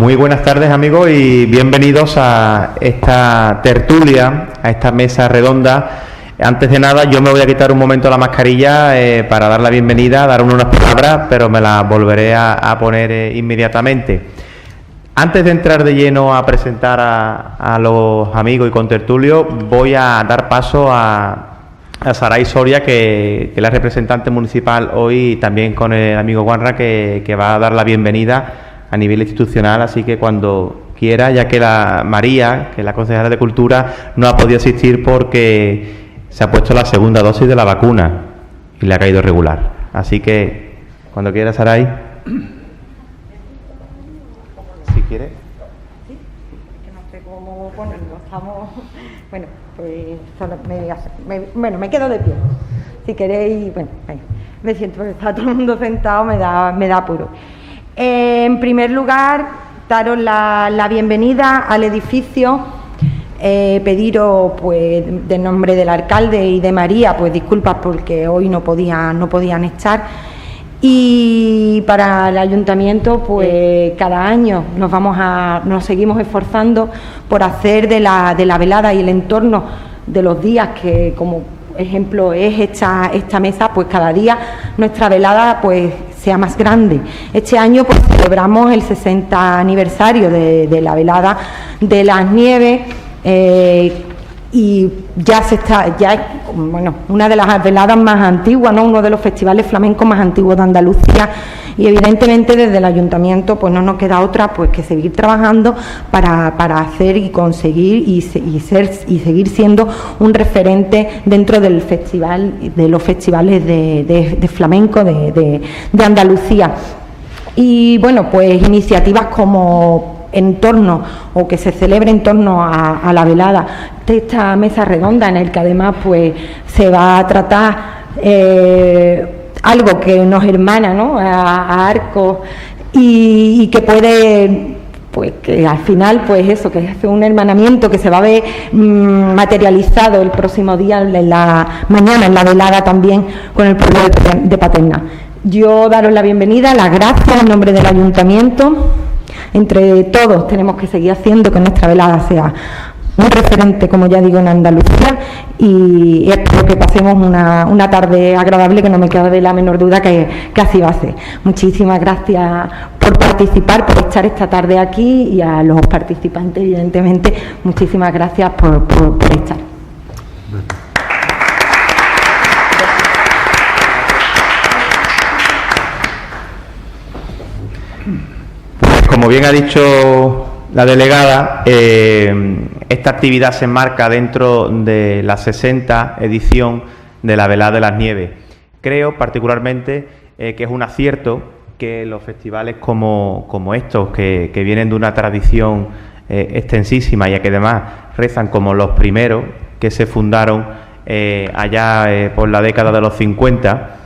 Muy buenas tardes, amigos, y bienvenidos a esta tertulia, a esta mesa redonda. Antes de nada, yo me voy a quitar un momento la mascarilla para dar la bienvenida, dar unas palabras, pero me la volveré a poner inmediatamente. Antes de entrar de lleno a presentar a los amigos y contertulios, voy a dar paso a Saray Soria, que es la representante municipal hoy, también con el amigo Juanra, que va a dar la bienvenida a nivel institucional, así que cuando quiera, ya que la María, que es la consejera de Cultura, no ha podido asistir porque se ha puesto la segunda dosis de la vacuna y le ha caído regular. Así que, cuando quiera, Saray. Si quiere. Sí, que no sé cómo ponerlo, estamos... Bueno, pues solo me quedo de pie. Si queréis, bueno, me siento porque está todo el mundo sentado, me da apuro. En primer lugar, daros la bienvenida al edificio, pediros, pues, del nombre del alcalde y de María, pues disculpas porque hoy no podían estar. Y para el ayuntamiento, pues cada año nos seguimos esforzando por hacer de la velada y el entorno de los días que, como ejemplo es esta mesa, pues cada día nuestra velada pues sea más grande. Este año pues celebramos el 60 aniversario de la velada de las Nieves, y ya es, bueno, una de las veladas más antiguas, ¿no? Uno de los festivales flamencos más antiguos de Andalucía, y evidentemente desde el ayuntamiento pues no nos queda otra pues que seguir trabajando para hacer y conseguir y seguir siendo un referente dentro del festival, de los festivales de flamenco de Andalucía. Y bueno, pues iniciativas como en torno, o que se celebre en torno a la velada de esta mesa redonda, en el que además pues se va a tratar algo que nos hermana, ¿no?, a Arcos, y que puede, pues que al final pues eso, que es un hermanamiento que se va a ver materializado el próximo día, mañana en la velada también con el pueblo de Paterna. Yo daros la bienvenida, las gracias en nombre del ayuntamiento. Entre todos tenemos que seguir haciendo que nuestra velada sea un referente, como ya digo, en Andalucía, y espero que pasemos una tarde agradable, que no me cabe la menor duda que así va a ser. Muchísimas gracias por participar, por estar esta tarde aquí, y a los participantes, evidentemente, muchísimas gracias por estar. Como bien ha dicho la delegada, esta actividad se enmarca dentro de la 60 edición de la Velada de las Nieves. Creo particularmente que es un acierto que los festivales como estos, que vienen de una tradición extensísima, y que además rezan como los primeros que se fundaron allá por la década de los 50,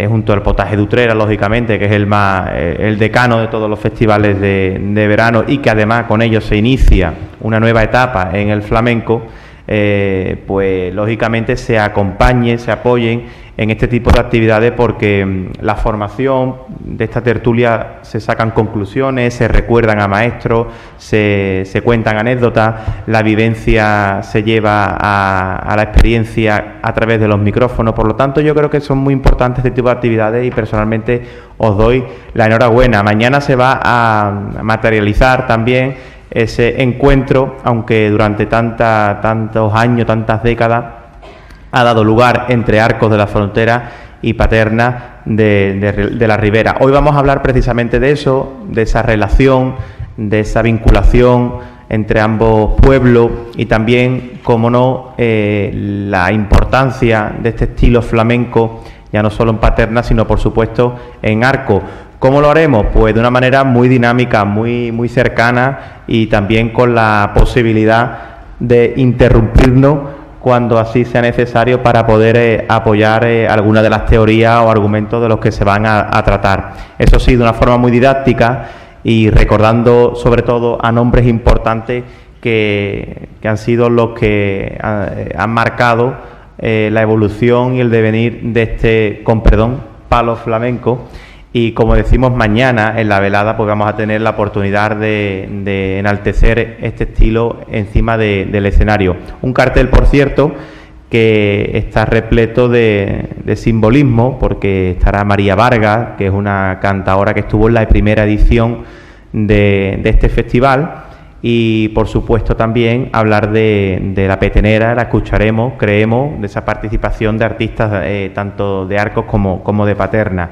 junto al Potaje de Utrera, lógicamente, que es el decano de todos los festivales de verano, y que además con ellos se inicia una nueva etapa en el flamenco, pues lógicamente se acompañen, se apoyen en este tipo de actividades, porque la formación de esta tertulia se sacan conclusiones, se recuerdan a maestros, se cuentan anécdotas, la vivencia se lleva a la experiencia a través de los micrófonos. Por lo tanto, yo creo que son muy importantes este tipo de actividades, y personalmente os doy la enhorabuena. Mañana se va a materializar también ese encuentro, aunque durante tantos años, tantas décadas, ha dado lugar entre Arcos de la Frontera y Paterna de la Ribera. Hoy vamos a hablar precisamente de eso, de esa relación, de esa vinculación entre ambos pueblos, y también, como no, la importancia de este estilo flamenco, ya no solo en Paterna, sino por supuesto en Arcos. ¿Cómo lo haremos? Pues de una manera muy dinámica, muy cercana, y también con la posibilidad de interrumpirnos cuando así sea necesario, para poder apoyar alguna de las teorías o argumentos de los que se van a tratar. Eso sí, de una forma muy didáctica, y recordando sobre todo a nombres importantes que han sido los que han marcado la evolución y el devenir de este, con perdón, palo flamenco, Y como decimos, mañana en la velada pues vamos a tener la oportunidad de enaltecer este estilo encima del escenario. Un cartel, por cierto, que está repleto de simbolismo, porque estará María Vargas, que es una cantaora que estuvo en la primera edición de este festival, y por supuesto también hablar de la petenera. La escucharemos, creemos, de esa participación de artistas tanto de Arcos como de Paterna.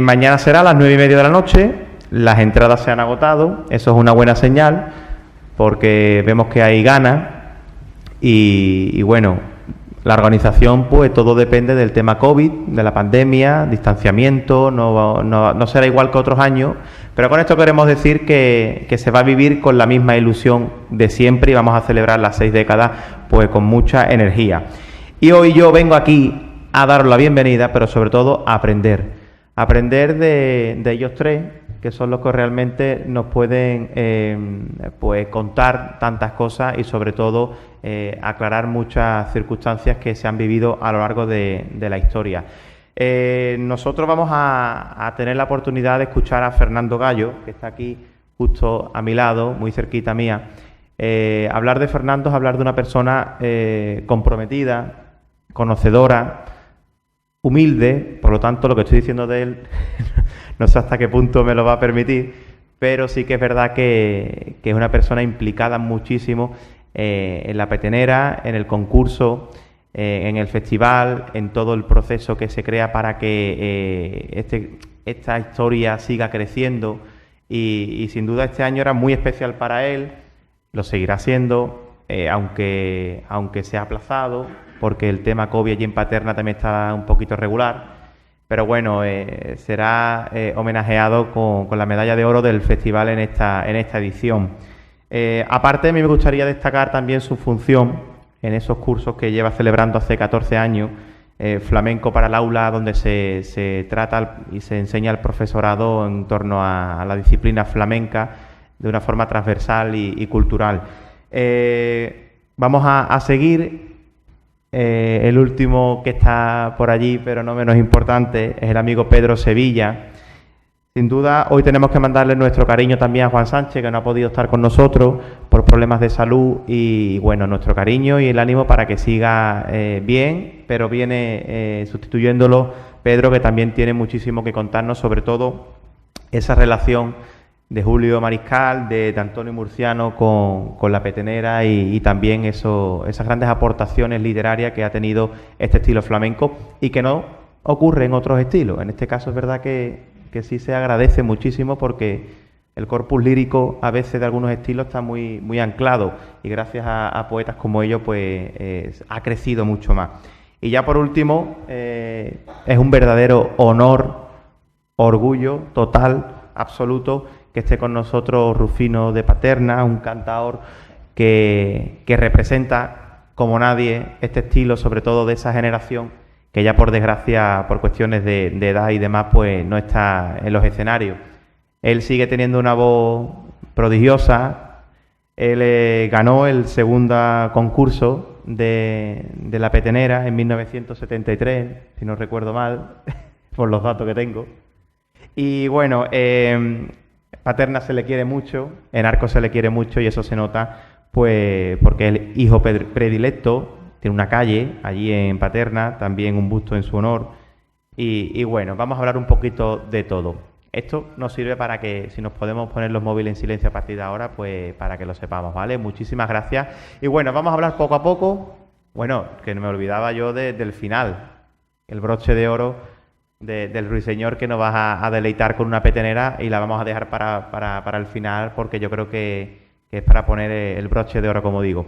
Mañana será a las 9:30 de la noche, las entradas se han agotado, eso es una buena señal, porque vemos que hay ganas y bueno, la organización pues todo depende del tema COVID, de la pandemia, distanciamiento, no será igual que otros años, pero con esto queremos decir que se va a vivir con la misma ilusión de siempre y vamos a celebrar las 6 décadas pues con mucha energía. Y hoy yo vengo aquí a daros la bienvenida, pero sobre todo a aprender de ellos tres, que son los que realmente nos pueden pues contar tantas cosas y sobre todo aclarar muchas circunstancias que se han vivido a lo largo de la historia. Nosotros vamos a tener la oportunidad de escuchar a Fernando Gallo, que está aquí justo a mi lado, muy cerquita mía. Hablar de Fernando es hablar de una persona comprometida, conocedora, humilde, por lo tanto lo que estoy diciendo de él no sé hasta qué punto me lo va a permitir, pero sí que es verdad que es una persona implicada muchísimo en la petenera, en el concurso, en el festival, en todo el proceso que se crea para que esta historia siga creciendo y sin duda este año era muy especial para él, lo seguirá siendo, aunque se ha aplazado, porque el tema COVID allí en Paterna también está un poquito regular, pero bueno, será homenajeado con la medalla de oro del festival en esta edición. Aparte, a mí me gustaría destacar también su función en esos cursos que lleva celebrando hace 14 años, Flamenco para el Aula, donde se trata y se enseña al profesorado en torno a la disciplina flamenca de una forma transversal y cultural. Vamos a seguir. El último que está por allí, pero no menos importante, es el amigo Pedro Sevilla. Sin duda, hoy tenemos que mandarle nuestro cariño también a Juan Sánchez, que no ha podido estar con nosotros por problemas de salud, y bueno, nuestro cariño y el ánimo para que siga bien, pero viene sustituyéndolo Pedro, que también tiene muchísimo que contarnos, sobre todo esa relación de Julio Mariscal, de Antonio Murciano con la petenera y también esas grandes aportaciones literarias que ha tenido este estilo flamenco y que no ocurre en otros estilos. En este caso es verdad que sí se agradece muchísimo porque el corpus lírico a veces de algunos estilos está muy, muy anclado y gracias a poetas como ellos pues ha crecido mucho más. Y ya por último, es un verdadero honor, orgullo total, absoluto, que esté con nosotros Rufino de Paterna, un cantaor que representa como nadie este estilo, sobre todo de esa generación que ya por desgracia, por cuestiones de edad y demás, pues no está en los escenarios. Él sigue teniendo una voz prodigiosa. Él ganó el segundo concurso de la petenera en 1973, si no recuerdo mal, por los datos que tengo. Y bueno, Paterna se le quiere mucho, en Arcos se le quiere mucho y eso se nota pues porque es el hijo predilecto, tiene una calle allí en Paterna, también un busto en su honor y bueno, vamos a hablar un poquito de todo. Esto nos sirve para que, si nos podemos poner los móviles en silencio a partir de ahora, pues para que lo sepamos, ¿vale? Muchísimas gracias. Y bueno, vamos a hablar poco a poco, bueno, que no me olvidaba yo del final, el broche de oro del ruiseñor que nos vas a deleitar con una petenera y la vamos a dejar para el final porque yo creo que es para poner el broche de oro, como digo.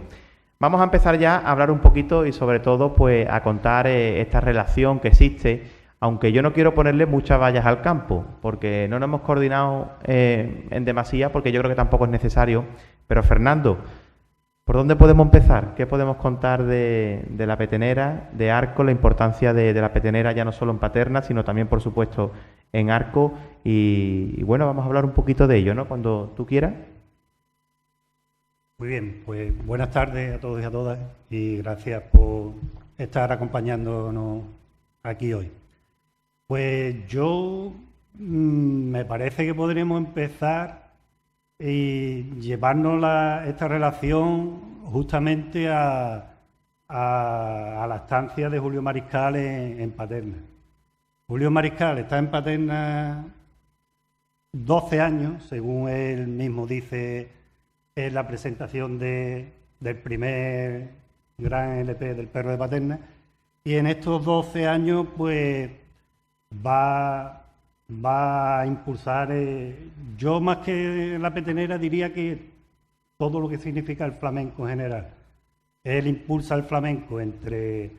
Vamos a empezar ya a hablar un poquito y sobre todo pues a contar esta relación que existe, aunque yo no quiero ponerle muchas vallas al campo porque no nos hemos coordinado en demasía, porque yo creo que tampoco es necesario. Pero Fernando, ¿por dónde podemos empezar? ¿Qué podemos contar de la petenera, de Arcos, la importancia de la petenera ya no solo en Paterna, sino también, por supuesto, en Arcos? Y bueno, vamos a hablar un poquito de ello, ¿no? Cuando tú quieras. Muy bien, pues buenas tardes a todos y a todas y gracias por estar acompañándonos aquí hoy. Pues yo Me parece que podríamos empezar y llevarnos esta relación justamente a la estancia de Julio Mariscal en Paterna. Julio Mariscal está en Paterna 12 años, según él mismo dice en la presentación del primer gran LP del Perro de Paterna, y en estos 12 años pues va a impulsar, yo más que la petenera diría que todo lo que significa el flamenco en general. Él impulsa el flamenco entre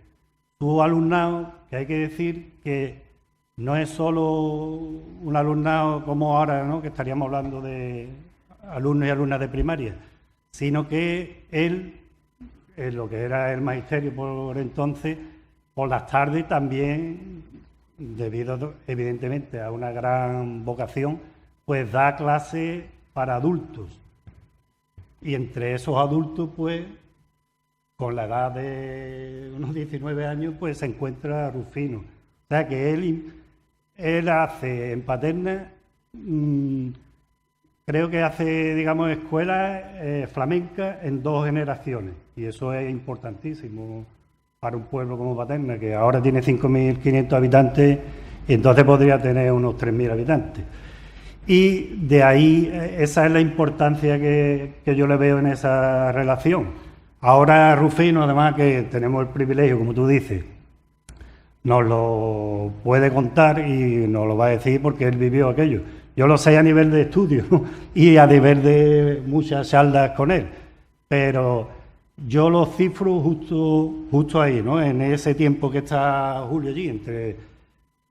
su alumnado, que hay que decir que no es solo un alumnado como ahora, ¿no?, que estaríamos hablando de alumnos y alumnas de primaria, sino que él, en lo que era el magisterio por entonces, por las tardes también, debido evidentemente a una gran vocación, pues da clases para adultos. Y entre esos adultos, pues, con la edad de unos 19 años, pues se encuentra Rufino. O sea que él hace en Paterna, creo que hace, digamos, escuelas flamencas en 2 generaciones. Y eso es importantísimo para un pueblo como Paterna, que ahora tiene 5.500 habitantes, y entonces podría tener unos 3.000 habitantes. Y de ahí, esa es la importancia que yo le veo en esa relación. Ahora Rufino, además que tenemos el privilegio, como tú dices, nos lo puede contar y nos lo va a decir porque él vivió aquello. Yo lo sé a nivel de estudio y a nivel de muchas charlas con él, pero yo lo cifro justo ahí, ¿no?, en ese tiempo que está Julio allí, entre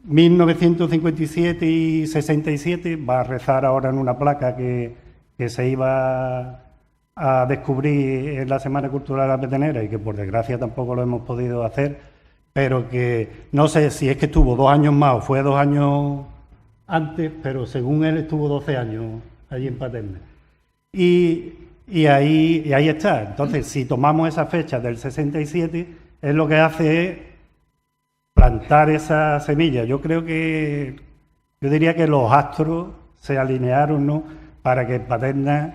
1957 y 67, va a rezar ahora en una placa que se iba a descubrir en la Semana Cultural de la Petenera y que por desgracia tampoco lo hemos podido hacer, pero que no sé si es que estuvo 2 años más o fue 2 años antes, pero según él estuvo 12 años allí en Paterna. Y ahí está. Entonces, si tomamos esa fecha del 67, él lo que hace es plantar esa semilla. Yo diría que los astros se alinearon, ¿no?, para que en Paterna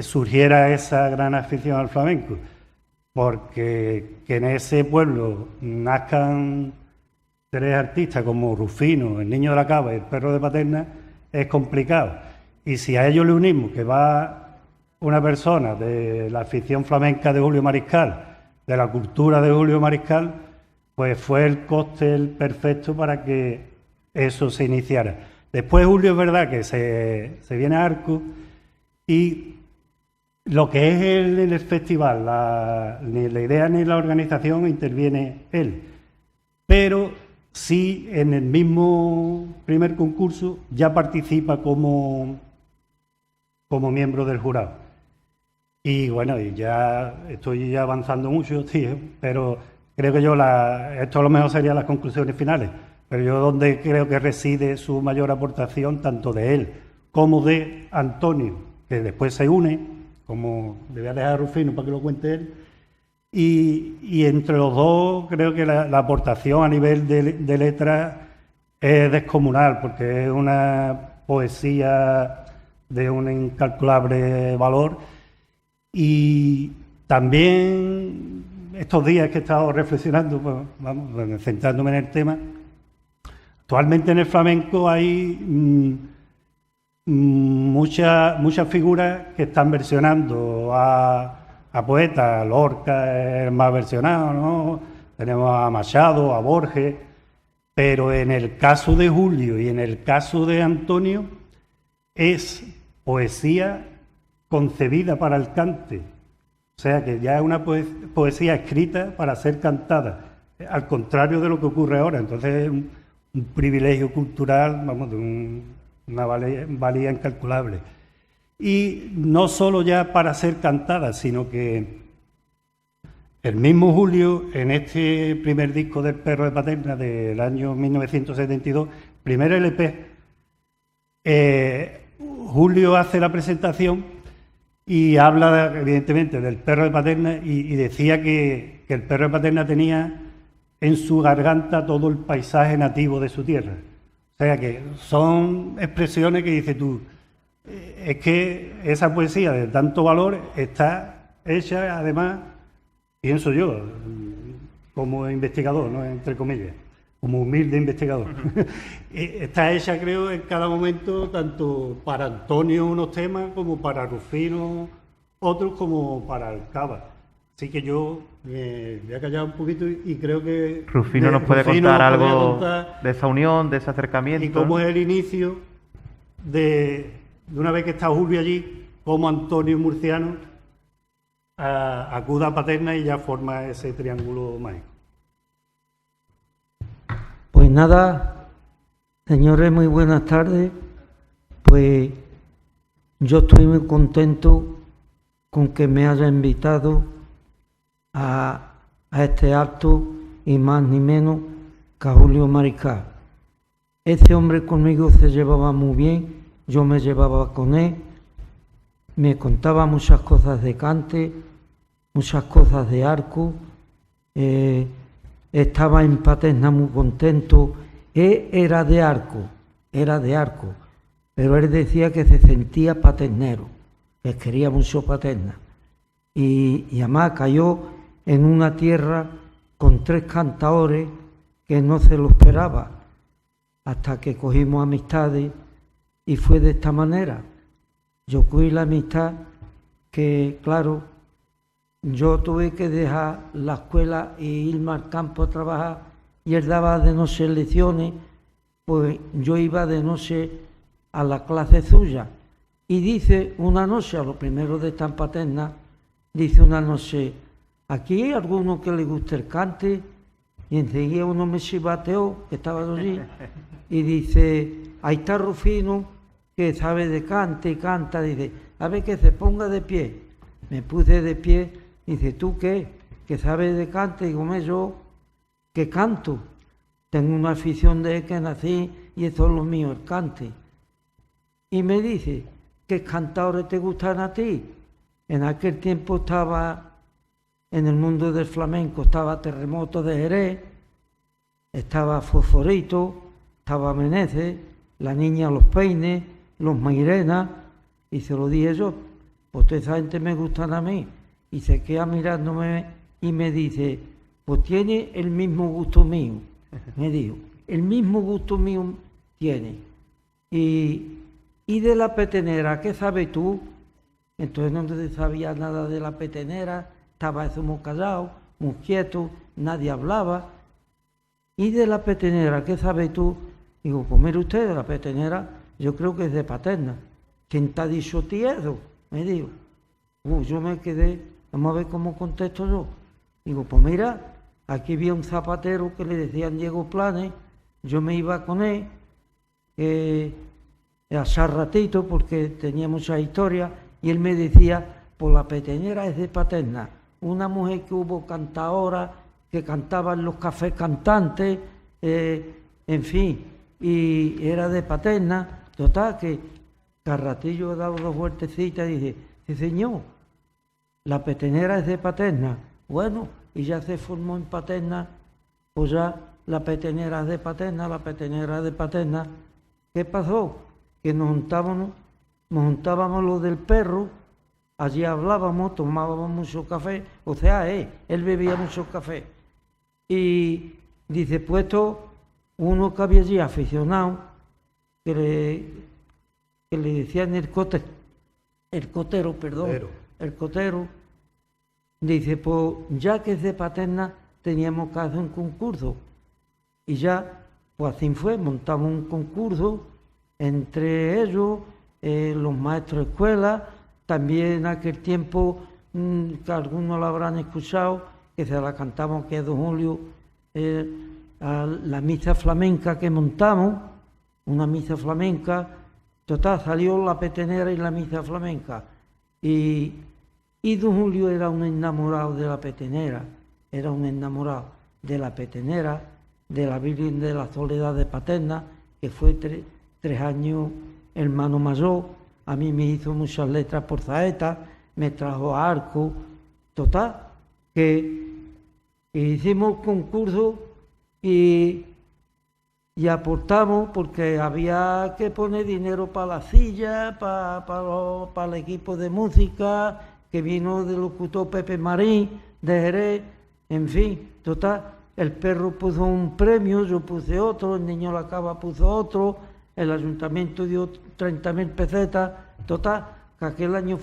surgiera esa gran afición al flamenco, porque que en ese pueblo nazcan 3 artistas como Rufino, el Niño de la Cava y el Perro de Paterna es complicado. Y si a ello le unimos que va una persona de la afición flamenca de Julio Mariscal, de la cultura de Julio Mariscal, pues fue el cóctel perfecto para que eso se iniciara. Después Julio es verdad que se viene a Arco y lo que es el festival, ni la idea ni la organización interviene él, pero sí en el mismo primer concurso ya participa como miembro del jurado. Y bueno, y ya estoy avanzando mucho, tío, pero creo que esto a lo mejor serían las conclusiones finales, pero yo donde creo que reside su mayor aportación, tanto de él como de Antonio, que después se une, como le voy a dejar a Rufino para que lo cuente él, y entre los dos creo que la aportación a nivel de letra es descomunal, porque es una poesía de un incalculable valor. Y también estos días que he estado reflexionando, pues, centrándome en el tema, actualmente en el flamenco hay muchas figuras que están versionando a poetas. Lorca es el más versionado, ¿no? Tenemos a Machado, a Borges, pero en el caso de Julio y en el caso de Antonio es poesía concebida para el cante, o sea que ya es una poesía escrita para ser cantada, al contrario de lo que ocurre ahora. Entonces es un privilegio cultural, de una valía incalculable. Y no solo ya para ser cantada, sino que el mismo Julio, en este primer disco del Perro de Paterna del año 1972, primer LP, Julio hace la presentación y habla evidentemente del Perro de Paterna y decía que el Perro de Paterna tenía en su garganta todo el paisaje nativo de su tierra. O sea que son expresiones que dices tú, es que esa poesía de tanto valor está hecha, además, pienso yo, como investigador, ¿no?, entre comillas, como humilde investigador. Está hecha, creo, en cada momento, tanto para Antonio unos temas, como para Rufino otros, como para Alcaba. Así que yo me voy a callar un poquito y creo que... Rufino nos puede contar algo de esa unión, de ese acercamiento. Y cómo es el inicio de una vez que está Julio allí, cómo Antonio Murciano acude a Paterna y ya forma ese triángulo mágico. Pues nada, señores, muy buenas tardes. Pues yo estoy muy contento con que me haya invitado a este acto, y más ni menos que a Julio Mariscal. Ese hombre conmigo se llevaba muy bien, yo me llevaba con él, me contaba muchas cosas de cante, muchas cosas de arco, estaba en Paterna muy contento. Él era de arco, pero él decía que se sentía paternero, que quería mucho Paterna. Y además cayó en una tierra con 3 cantadores que no se lo esperaba, hasta que cogimos amistades y fue de esta manera. Yo cogí la amistad que, claro, yo tuve que dejar la escuela e irme al campo a trabajar, y él daba de noche lecciones, pues yo iba de noche a la clase suya. Y dice una noche, a lo primero de esta Paterna, dice una noche: aquí hay alguno que le guste el cante. Y enseguida uno me chivateó, que estaba allí, y dice: ahí está Rufino, que sabe de cante y canta. Dice: a ver, que se ponga de pie. Me puse de pie. Dice: ¿tú qué? ¿Que sabes de cante? Digo: yo que canto. Tengo una afición de que nací y eso es lo mío, el cante. Y me dice: ¿qué cantadores te gustan a ti? En aquel tiempo estaba en el mundo del flamenco, estaba Terremoto de Jerez, estaba Fosforito, estaba Meneses, la Niña Los Peines, Los Mairena, y se lo dije yo: pues toda esa gente me gustan a mí. Y se queda mirándome y me dice: pues tiene el mismo gusto mío. Me dijo: el mismo gusto mío tiene. Y de la petenera, ¿qué sabes tú? Entonces no se sabía nada de la petenera, estaba eso muy callado, muy quieto, nadie hablaba. Y de la petenera, ¿qué sabes tú? Digo: pues mire usted, de la petenera, yo creo que es de Paterna. ¿Quién te ha dicho ti eso? Me dijo. Yo me quedé, vamos a ver cómo contesto yo. Digo: pues mira, aquí había un zapatero que le decían Diego Planes, yo me iba con él, hace ratito, porque tenía muchas historias, y él me decía: pues la petenera es de Paterna, una mujer que hubo cantadora, que cantaba en los cafés cantantes, en fin, y era de Paterna. Total, que al ratillo he dado 2 vueltecitas y dije: sí, señor, la petenera es de Paterna. Bueno, y ya se formó en Paterna, pues ya la petenera es de Paterna, la petenera es de Paterna. ¿Qué pasó? Que nos juntábamos los del perro, allí hablábamos, tomábamos mucho café, o sea, él bebía mucho café. Y dice: puesto uno que había allí aficionado, que le decían el cotero, dice: pues ya que es de Paterna, teníamos que hacer un concurso. Y ya, pues así fue, montamos un concurso, entre ellos, los maestros de escuela, también en aquel tiempo, que algunos lo habrán escuchado, que se la cantamos, que es don Julio, a la misa flamenca que montamos, una misa flamenca. Total, salió la petenera y la misa flamenca. Y don Julio era un enamorado de la petenera, era un enamorado de la petenera, de la Virgen de la Soledad de Paterna, que fue 3 años hermano mayor. A mí me hizo muchas letras por saeta, me trajo a arco. Total, que hicimos concurso y y aportamos porque había que poner dinero para la silla, para el equipo de música, que vino del locutor Pepe Marín, de Jerez, en fin, total, el perro puso un premio, yo puse otro, el niño La Cava puso otro, el ayuntamiento dio 30.000 pesetas, total, que aquel año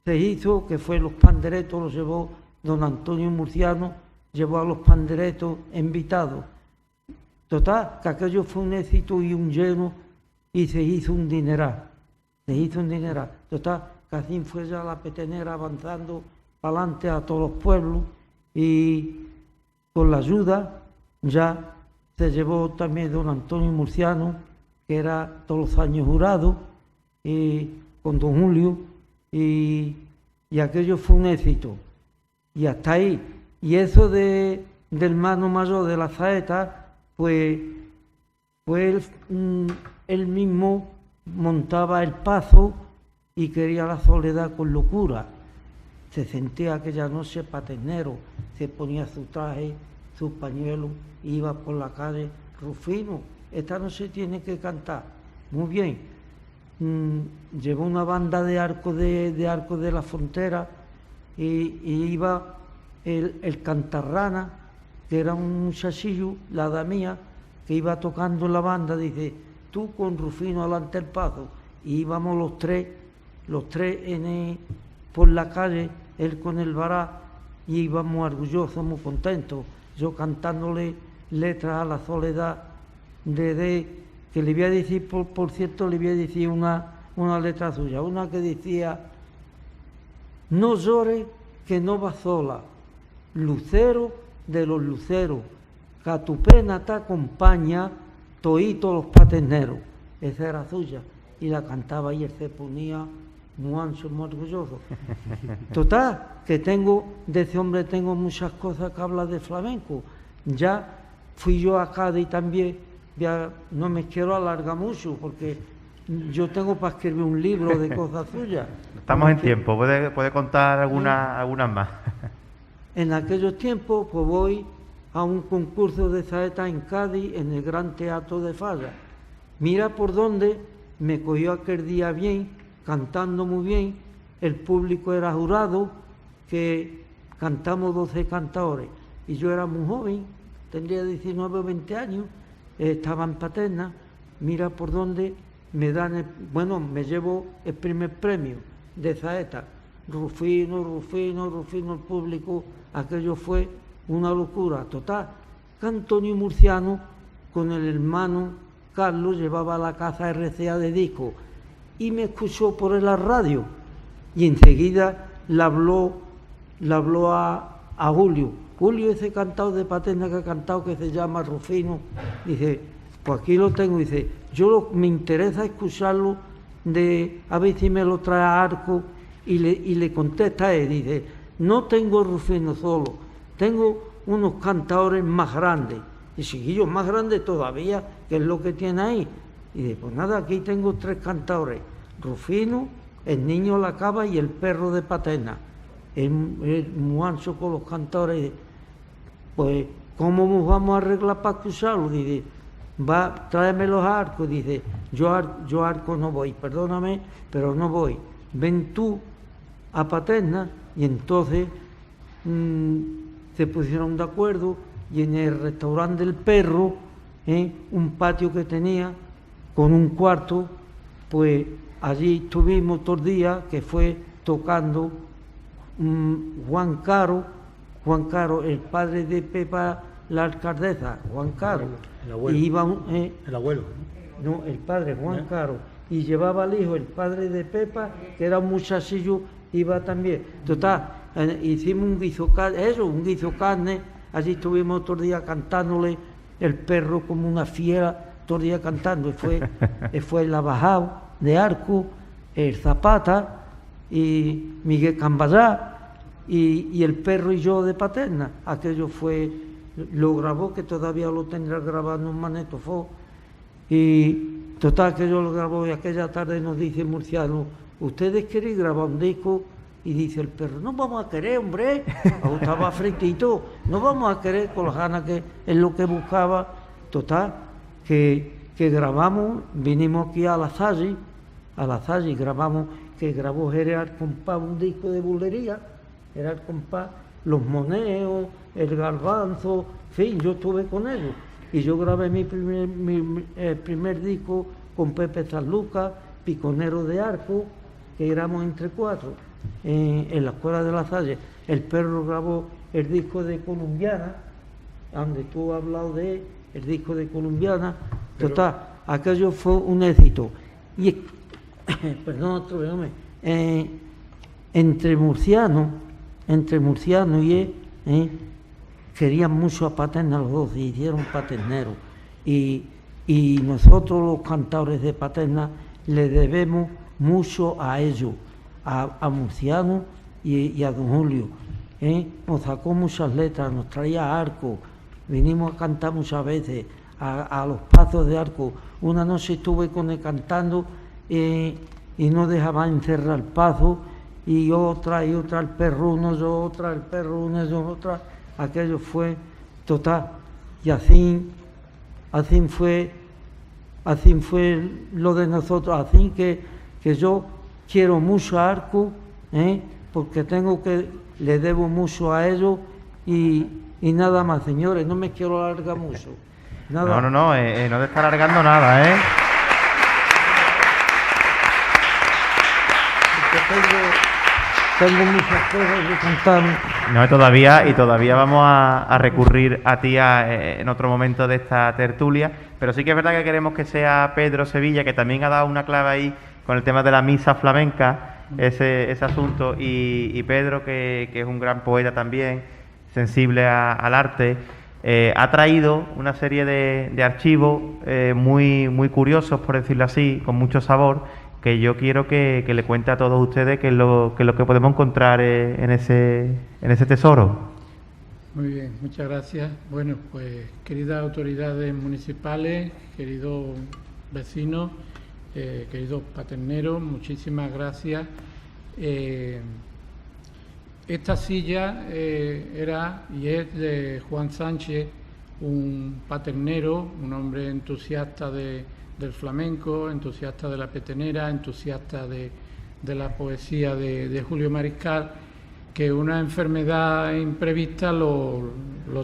se hizo, que fue los panderetos, los llevó don Antonio Murciano, llevó a los panderetos invitados. Total, que aquello fue un éxito y un lleno, y se hizo un dineral. Total, que así fue ya la petenera avanzando para adelante a todos los pueblos, y con la ayuda ya se llevó también don Antonio Murciano, que era todos los años jurado, y con don Julio, y aquello fue un éxito. Y hasta ahí. Y eso del mano mayor de la saeta, pues él mismo montaba el paso y quería la soledad con locura. Se sentía aquella noche paternero, se ponía su traje, sus pañuelos, iba por la calle. Rufino, esta noche tiene que cantar. Muy bien. Llevó una banda de arco de la frontera y iba el cantarrana, que era un muchachillo, la damía, que iba tocando en la banda, dice, tú con Rufino adelante el paso, y íbamos los tres por la calle, él con el vará, y íbamos orgullosos, muy contentos, yo cantándole letras a la soledad que le voy a decir, por cierto, le voy a decir una letra suya, una que decía, no llores que no vas sola, lucero de los luceros, que a tu pena te acompaña todos los paterneros. Esa era suya, y la cantaba y él se ponía muy ancho, muy orgulloso. Total, que de ese hombre tengo muchas cosas que hablar de flamenco. Ya fui yo a Cádiz también, ya no me quiero alargar mucho, porque yo tengo para escribir un libro de cosas suyas. Estamos en tiempo, puede contar algunas más. En aquellos tiempos, pues voy a un concurso de saeta en Cádiz, en el Gran Teatro de Falla. Mira por dónde me cogió aquel día bien, cantando muy bien. El público era jurado, que cantamos 12 cantadores. Y yo era muy joven, tendría 19 o 20 años, estaba en Paterna. Mira por dónde me dan, me llevo el primer premio de saeta. Rufino, el público, aquello fue una locura total. Que Antonio Murciano, con el hermano Carlos, llevaba a la casa RCA de disco y me escuchó por la radio, y enseguida le habló a Julio, ese cantado de Paterna que ha cantado, que se llama Rufino, dice, pues aquí lo tengo, dice, me interesa escucharlo, a ver si me lo trae a Arco. Y le contesta él, dice, no tengo Rufino solo, tengo unos cantadores más grandes, y chiquillos más grandes todavía, que es lo que tiene ahí. Y dice, pues nada, aquí tengo 3 cantadores, Rufino, el niño La Cava y el perro de Paterna. Es muy ancho con los cantadores. Pues, ¿cómo nos vamos a arreglar para escucharlo? Dice, tráeme los arcos. Dice, yo arco no voy, perdóname, pero no voy. Ven tú a Paterna. Y entonces se pusieron de acuerdo, y en el restaurante del perro, un patio que tenía con un cuarto, pues allí estuvimos todo el día, que fue tocando Juan Caro, el padre de Pepa, la alcaldesa, Juan Caro. El abuelo. Y iba, el abuelo. No, el padre, Juan Caro. Y llevaba al hijo, el padre de Pepa, que era un muchachillo, iba también. Total, hicimos un guiso carne, allí estuvimos todo el día cantándole, el perro como una fiera, todo el día cantando. Y fue el Abajao de Arco, el Zapata, y Miguel Cambayá, y el perro y yo de Paterna. Aquello lo grabó, que todavía lo tendrá grabado en un magnetofón. Y total, que yo lo grabó, y aquella tarde nos dice Murciano, ¿ustedes quieren grabar un disco? Y dice el perro, no vamos a querer, hombre, estaba fritito, no vamos a querer, con las ganas, que es lo que buscaba. Total, que grabamos, vinimos aquí a La Salle y grabamos, que grabó Gerard Compás un disco de bulería, Gerard Compás, Los Moneos, El Garbanzo, en fin, yo estuve con ellos. Y yo grabé mi primer disco con Pepe Sanlúcar, Piconero de Arco, que éramos entre 4, en la escuela de La Salle. El Perro grabó el disco de Columbiana, donde tú has hablado de el disco de Columbiana. Total, aquello fue un éxito. Y, perdón, entre murcianos y él, querían mucho a Paterna los dos, se hicieron paterneros. Y nosotros los cantadores de Paterna le debemos mucho a ellos, a Murciano y a don Julio. Nos sacó muchas letras, nos traía Arco, vinimos a cantar muchas veces a los pasos de Arco. Una noche estuve con él cantando y no dejaba encerrar el paso, y otra el perro uno, yo otra, el perro uno, yo otra. Aquello fue total, y así fue lo de nosotros, así que yo quiero mucho a Arco, porque le debo mucho a ellos, y nada más, señores, no me quiero alargar mucho. Nada. No te está alargando nada, Tengo muchas cosas que contar. No, todavía vamos a recurrir a ti en otro momento de esta tertulia, pero sí que es verdad que queremos que sea Pedro Sevilla, que también ha dado una clave ahí con el tema de la misa flamenca, ese asunto, y Pedro, que es un gran poeta también, sensible al arte, ha traído una serie de archivos muy, muy curiosos, por decirlo así, con mucho sabor, que yo quiero que le cuente a todos ustedes qué es lo que podemos encontrar en ese tesoro. Muy bien, muchas gracias. Bueno, pues queridas autoridades municipales, queridos vecinos, queridos paterneros, muchísimas gracias. Esta silla era y es de Juan Sánchez, un paternero, un hombre entusiasta del flamenco, entusiasta de la petenera, entusiasta de la poesía de Julio Mariscal, que una enfermedad imprevista lo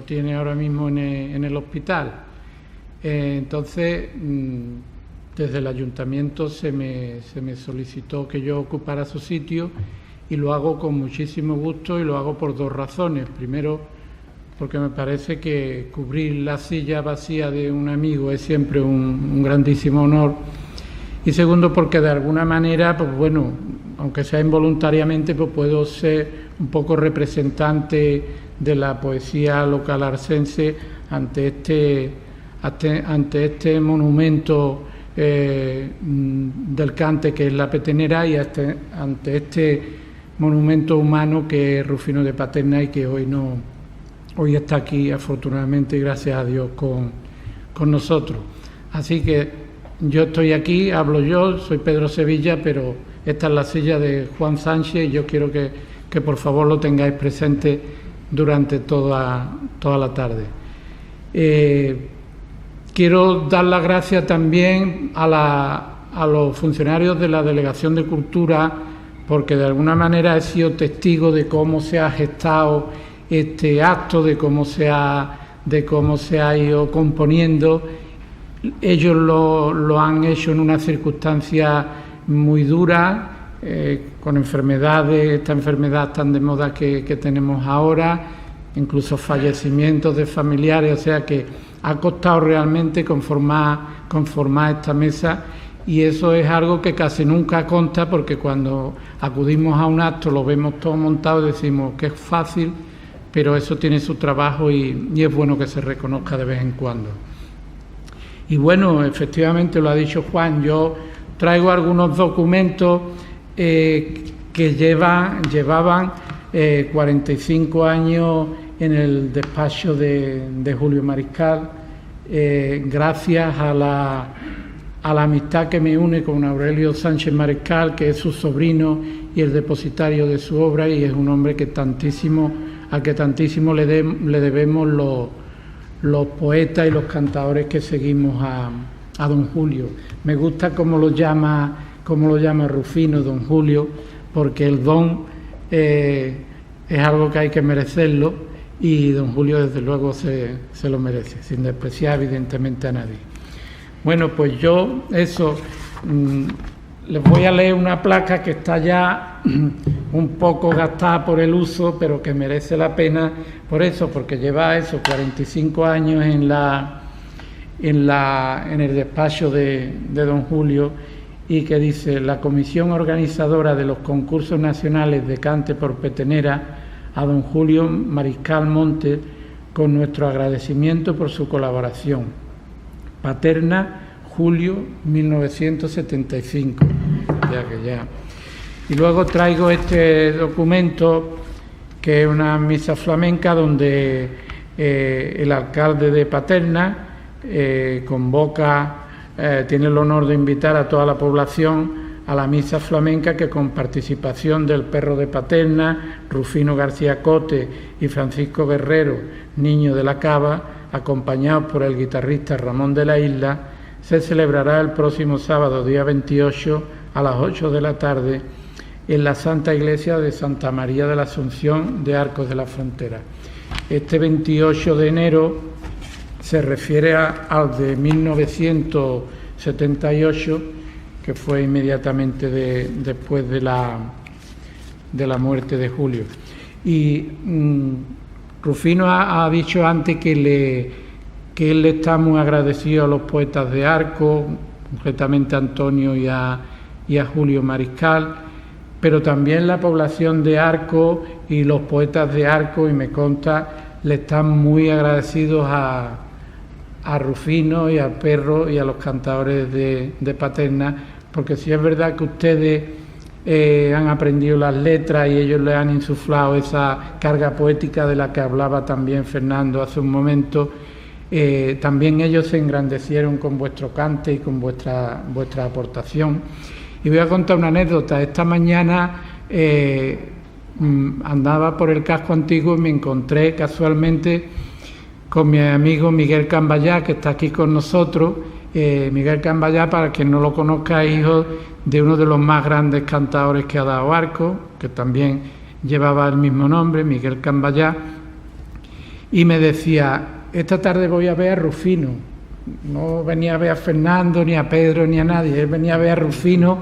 tiene ahora mismo en el hospital. Entonces, desde el ayuntamiento se me solicitó que yo ocupara su sitio, y lo hago con muchísimo gusto, y lo hago por 2 razones. Primero, porque me parece que cubrir la silla vacía de un amigo es siempre un grandísimo honor. Y segundo, porque de alguna manera, pues bueno, aunque sea involuntariamente, pues puedo ser un poco representante de la poesía local arcense ante este monumento del cante que es la petenera, y ante este monumento humano que es Rufino de Paterna, y que hoy está aquí, afortunadamente, y gracias a Dios, con nosotros. Así que yo estoy aquí, hablo yo, soy Pedro Sevilla, pero esta es la silla de Juan Sánchez, y yo quiero que por favor lo tengáis presente durante toda la tarde. Quiero dar las gracias también a los funcionarios de la Delegación de Cultura, porque de alguna manera he sido testigo de cómo se ha gestado este acto, de cómo se ha ido componiendo. Ellos lo han hecho en una circunstancia muy dura, con esta enfermedad tan de moda que tenemos ahora, incluso fallecimientos de familiares, o sea que ha costado realmente conformar esta mesa, y eso es algo que casi nunca consta, porque cuando acudimos a un acto lo vemos todo montado y decimos que es fácil, pero eso tiene su trabajo, y es bueno que se reconozca de vez en cuando. Y bueno, efectivamente lo ha dicho Juan, yo traigo algunos documentos que llevaban 45 años en el despacho de Julio Mariscal, gracias a la amistad que me une con Aurelio Sánchez Mariscal, que es su sobrino y el depositario de su obra, y es un hombre al que tantísimo le debemos los poetas y los cantadores que seguimos a don Julio. Me gusta cómo lo llama Rufino, don Julio, porque el don es algo que hay que merecerlo, y don Julio desde luego se lo merece, sin despreciar evidentemente a nadie. Bueno, pues yo les voy a leer una placa que está ya un poco gastada por el uso, pero que merece la pena por eso, porque lleva 45 años en el despacho de don Julio, y que dice: la comisión organizadora de los concursos nacionales de cante por petenera, a don Julio Mariscal Montes, con nuestro agradecimiento por su colaboración. Paterna, julio 1975. Ya. Y luego traigo este documento, que es una misa flamenca donde el alcalde de Paterna tiene el honor de invitar a toda la población a la misa flamenca, que con participación del perro de Paterna, Rufino García Cote y Francisco Guerrero, niño de la Cava, acompañados por el guitarrista Ramón de la Isla, se celebrará el próximo sábado, día 28, a las 8 de la tarde, en la Santa Iglesia de Santa María de la Asunción de Arcos de la Frontera. Este 28 de enero se refiere al de 1978, que fue inmediatamente después de la muerte de Julio. Y Rufino ha dicho antes que él le está muy agradecido a los poetas de Arcos, concretamente a Antonio y a Julio Mariscal, pero también la población de Arcos y los poetas de Arcos, y me consta, le están muy agradecidos a Rufino y al perro y a los cantadores de Paterna, porque si es verdad que ustedes han aprendido las letras y ellos le han insuflado esa carga poética de la que hablaba también Fernando hace un momento, también ellos se engrandecieron con vuestro cante y con vuestra aportación. Y voy a contar una anécdota. Esta mañana andaba por el casco antiguo y me encontré casualmente con mi amigo Miguel Cambayá, que está aquí con nosotros. Miguel Cambayá, para quien no lo conozca, es hijo de uno de los más grandes cantadores que ha dado Arcos, que también llevaba el mismo nombre, Miguel Cambayá, y me decía: esta tarde voy a ver a Rufino. No venía a ver a Fernando, ni a Pedro, ni a nadie, él venía a ver a Rufino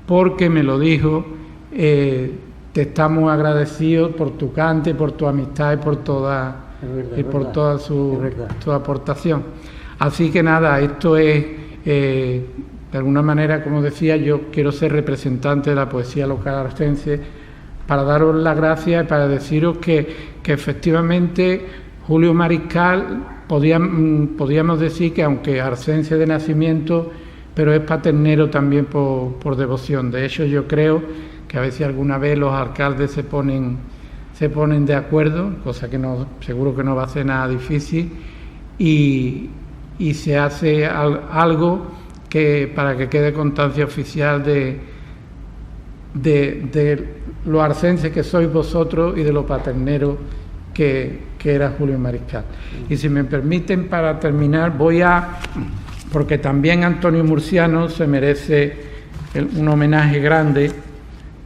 porque me lo dijo: te estamos agradecidos por tu cante, por tu amistad y por toda su aportación. Así que nada, esto es, de alguna manera, como decía, yo quiero ser representante de la poesía local arcense para daros las gracias y para deciros que efectivamente Julio Mariscal, podíamos decir que aunque arcense de nacimiento, pero es paternero también por devoción. De hecho, yo creo que a veces alguna vez los alcaldes se ponen de acuerdo, cosa que seguro que no va a ser nada difícil, y se hace algo para que quede constancia oficial de lo arcense que sois vosotros y de lo paternero que era Julio Mariscal. Y si me permiten, para terminar, porque también Antonio Murciano se merece un homenaje grande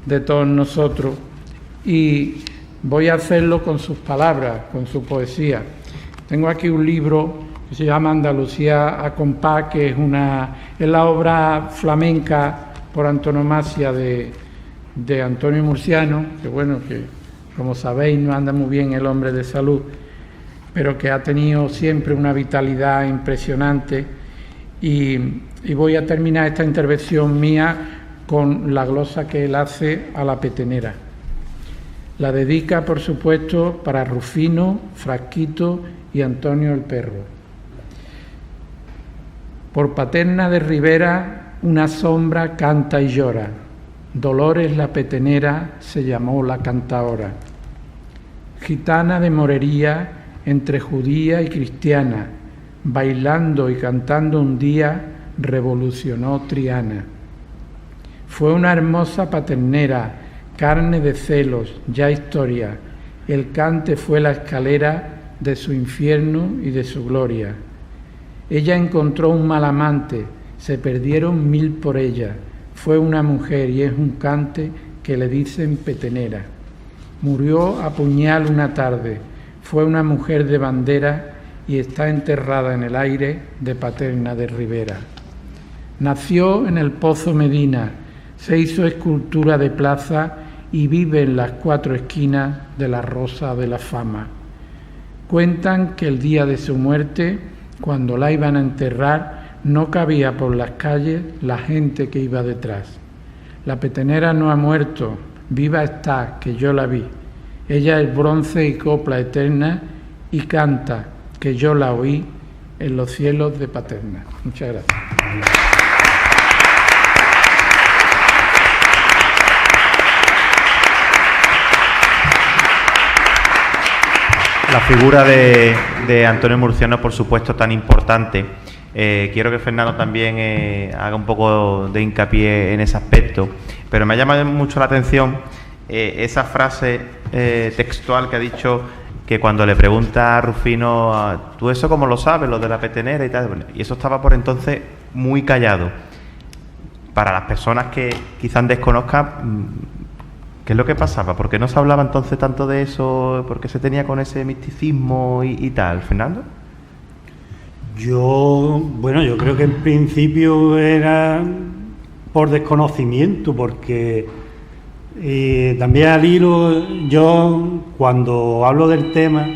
de todos nosotros, y voy a hacerlo con sus palabras, con su poesía. Tengo aquí un libro que se llama Andalucía a compás, que es la obra flamenca por antonomasia de Antonio Murciano, que como sabéis no anda muy bien el hombre de salud, pero que ha tenido siempre una vitalidad impresionante. Y voy a terminar esta intervención mía con la glosa que él hace a la petenera. La dedica, por supuesto, para Rufino, Frasquito y Antonio el perro. Por Paterna de Ribera una sombra canta y llora. Dolores la petenera se llamó la cantaora. Gitana de morería entre judía y cristiana, bailando y cantando un día revolucionó Triana. Fue una hermosa paternera, carne de celos, ya historia. El cante fue la escalera de su infierno y de su gloria. Ella encontró un mal amante, se perdieron 1000 por ella. Fue una mujer y es un cante que le dicen petenera. Murió a puñal una tarde, fue una mujer de bandera y está enterrada en el aire de Paterna de Ribera. Nació en el Pozo Medina, se hizo escultura de plaza y vive en las 4 esquinas de la Rosa de la Fama. Cuentan que el día de su muerte, cuando la iban a enterrar, no cabía por las calles la gente que iba detrás. La petenera no ha muerto, viva está, que yo la vi. Ella es bronce y copla eterna y canta, que yo la oí en los cielos de Paterna. Muchas gracias. La figura de Antonio Murciano, por supuesto, tan importante. Quiero que Fernando también haga un poco de hincapié en ese aspecto, pero me ha llamado mucho la atención esa frase textual que ha dicho, que cuando le pregunta a Rufino, ¿tú eso cómo lo sabes, lo de la petenera y tal? Y eso estaba por entonces muy callado. Para las personas que quizás desconozcan, ¿qué es lo que pasaba? ¿Por qué no se hablaba entonces tanto de eso? ¿Por qué se tenía con ese misticismo y tal? ¿Fernando? Yo creo que en principio era por desconocimiento, porque también al hilo, yo cuando hablo del tema,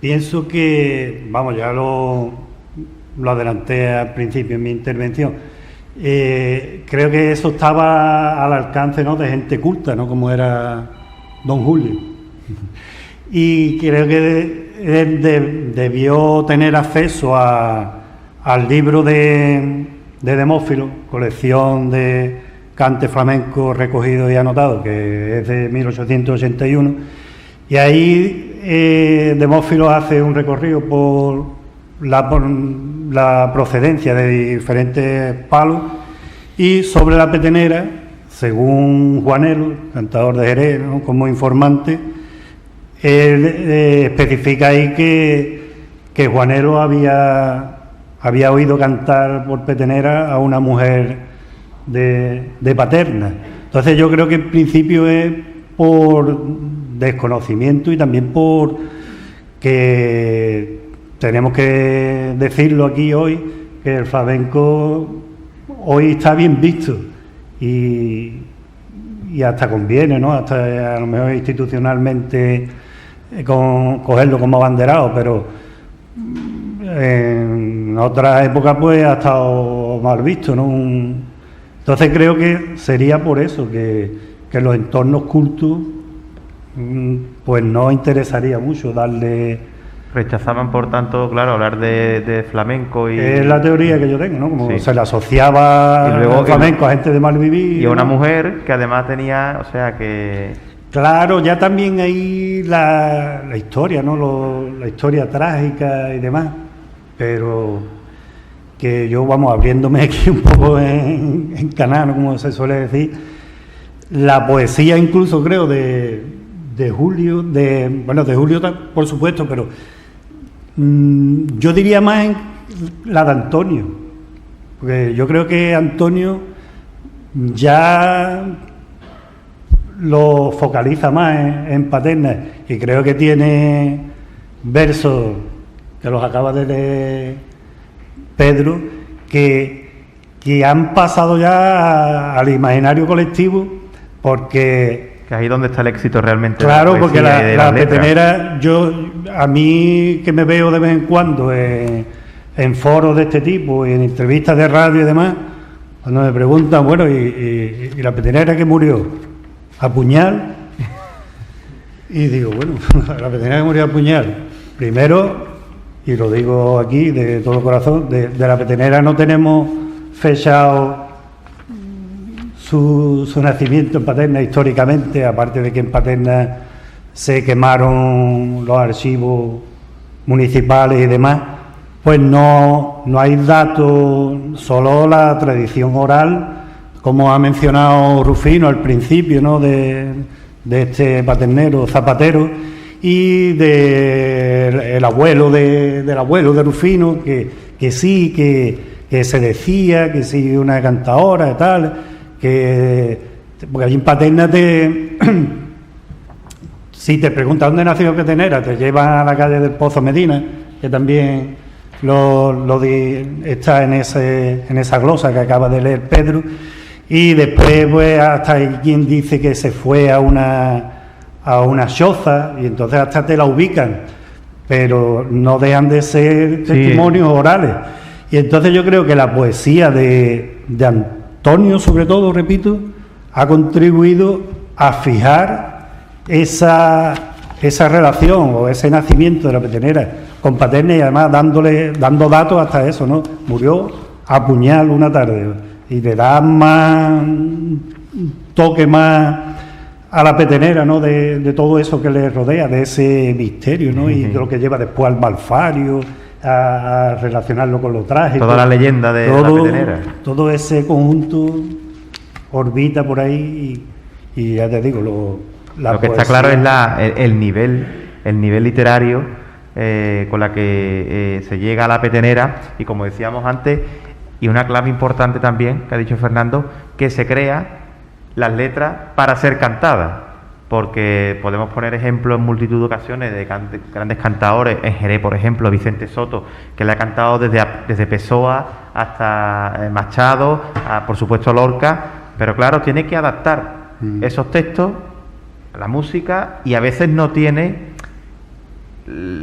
pienso que, ya lo adelanté al principio en mi intervención, creo que eso estaba al alcance, ¿no?, de gente culta, ¿no?, como era don Julio. Y creo que él debió tener acceso al libro de Demófilo, colección de cante flamenco recogido y anotado, que es de 1881, y ahí Demófilo hace un recorrido por la procedencia de diferentes palos, y sobre la petenera, según Juanelo, cantador de Jerez, ¿no?, como informante, él especifica ahí que Juanelo había oído cantar por petenera a una mujer de Paterna. Entonces yo creo que en principio es por desconocimiento y también por que tenemos que decirlo aquí hoy, que el flamenco hoy está bien visto y hasta conviene, ¿no?, hasta a lo mejor institucionalmente cogerlo como abanderado, pero en otras épocas pues ha estado mal visto, ¿no? Entonces creo que sería por eso que los entornos cultos pues no interesaría mucho darle. Rechazaban, por tanto, claro, hablar de flamenco y... Es la teoría que yo tengo, ¿no? Como sí, se le asociaba el flamenco a gente de mal vivir. Y a una mujer que además tenía, o sea, que... Claro, ya también hay la historia, ¿no? La historia trágica y demás, pero que yo, abriéndome aquí un poco en canal, como se suele decir, la poesía incluso creo de Julio, de Julio por supuesto, pero yo diría más en la de Antonio, porque yo creo que Antonio ya lo focaliza más en Paterna, y creo que tiene versos que los acaba de leer Pedro, que han pasado ya al imaginario colectivo, porque... Que ahí donde está el éxito realmente. Claro, porque la petenera, a mí que me veo de vez en cuando en foros de este tipo y en entrevistas de radio y demás, cuando me preguntan, y la petenera que murió a puñal, y digo, la petenera que murió a puñal, primero, y lo digo aquí de todo corazón, de la petenera no tenemos fechado su nacimiento en Paterna históricamente, aparte de que en Paterna se quemaron los archivos municipales y demás, pues no hay datos, solo la tradición oral, como ha mencionado Rufino al principio, ¿no?, de este paternero zapatero, y del abuelo del abuelo de Rufino, que sí, que se decía que sí, una cantadora y tal, porque allí en Paterna si te preguntan dónde nació Petenera, te llevan a la calle del Pozo Medina, que también está en esa glosa que acaba de leer Pedro, y después pues hasta hay quien dice que se fue a una choza, y entonces hasta te la ubican, pero no dejan de ser testimonios orales. Y entonces yo creo que la poesía de Antonio, sobre todo, repito, ha contribuido a fijar esa relación o ese nacimiento de la Petenera con Paterna, y además dando datos hasta eso, ¿no? Murió a puñal una tarde, y le da más toque más a la Petenera, ¿no? De todo eso que le rodea, de ese misterio, ¿no? Y de lo que lleva después al Malfario, a relacionarlo con los trajes. Toda la leyenda de la Petenera. Todo ese conjunto orbita por ahí y ya te digo, lo que está claro es el nivel literario con la que se llega a la Petenera, y como decíamos antes, y una clave importante también que ha dicho Fernando, que se crea las letras para ser cantadas, porque podemos poner ejemplos en multitud de ocasiones de grandes cantadores. En Jerez, por ejemplo, Vicente Soto, que le ha cantado desde Pessoa hasta Machado, por supuesto Lorca, pero claro, tiene que adaptar esos textos a la música, y a veces no tiene,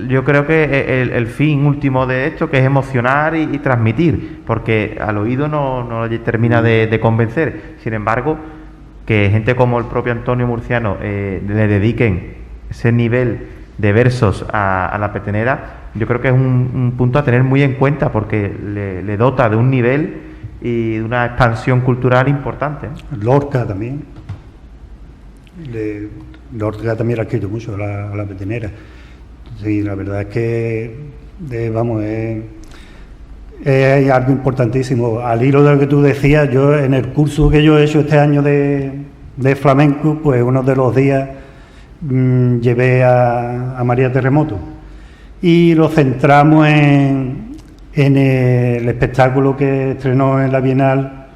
yo creo que el fin último de esto, que es emocionar y transmitir, porque al oído no termina de convencer. Sin embargo, que gente como el propio Antonio Murciano le dediquen ese nivel de versos a la Petenera, yo creo que es un punto a tener muy en cuenta, porque le dota de un nivel y de una expansión cultural importante. Lorca también. Lorca también ha escrito mucho a la Petenera. Sí, la verdad es que es algo importantísimo. Al hilo de lo que tú decías, yo en el curso que yo he hecho este año de flamenco, pues uno de los días llevé a María Terremoto, y lo centramos en el espectáculo que estrenó en la Bienal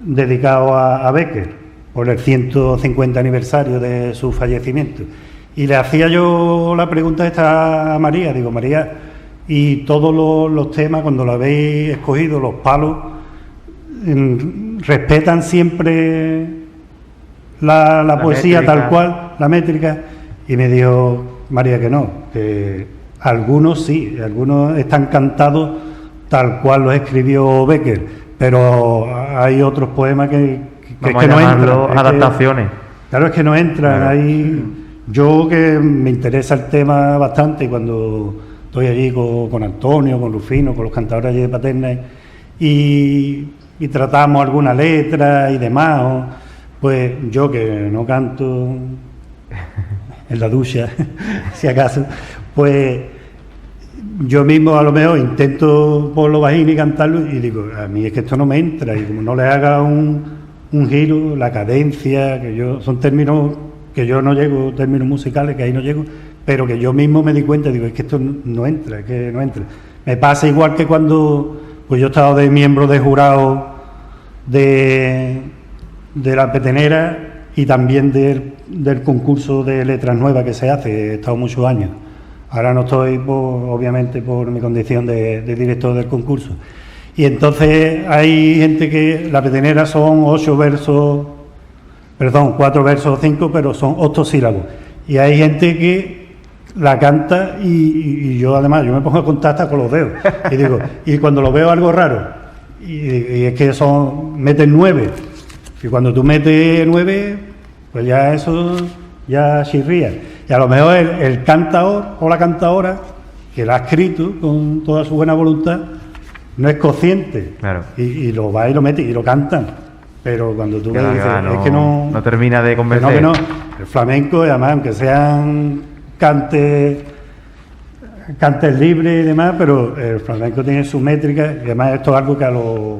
dedicado a Bécquer por el 150 aniversario de su fallecimiento. Y le hacía yo la pregunta esta a María, digo, María, y todos los temas, cuando lo habéis escogido, los palos, ¿respetan siempre la poesía métrica, tal cual, la métrica? Y me dijo María que no, que algunos sí, algunos están cantados tal cual los escribió Bécquer, pero hay otros poemas que no entran. Adaptaciones. Claro, es que no entran. Claro. Yo que me interesa el tema bastante, y cuando estoy allí con Antonio, con Rufino, con los cantadores allí de Paterna, y tratamos alguna letra y demás, pues yo que no canto en la ducha, si acaso, pues yo mismo a lo mejor intento por lo bajín y cantarlo, y digo, a mí es que esto no me entra, y como no le haga un giro, la cadencia, son términos que yo no llego, términos musicales, que ahí no llego, pero que yo mismo me di cuenta, digo, es que esto no entra, que no entra. Me pasa igual que cuando pues yo he estado de miembro de jurado de la Petenera, y también del concurso de letras nuevas que se hace, he estado muchos años. Ahora no estoy, obviamente, por mi condición de director del concurso. Y entonces hay gente que la Petenera son 4 versos o 5, pero son octosílabos. Y hay gente que la canta y yo además, yo me pongo a contar hasta con los dedos. Y digo, y cuando lo veo algo raro, y es que meten 9. Y cuando tú metes 9, pues ya eso ya chirría. Y a lo mejor el cantador o la cantadora, que la ha escrito con toda su buena voluntad, no es consciente. Claro. Y lo va y lo mete y lo cantan. Pero cuando tú me dices, es que no termina de convencer. Que no. El flamenco, además, aunque sean cantes libres y demás, pero el flamenco tiene su métrica, y además esto es algo que a los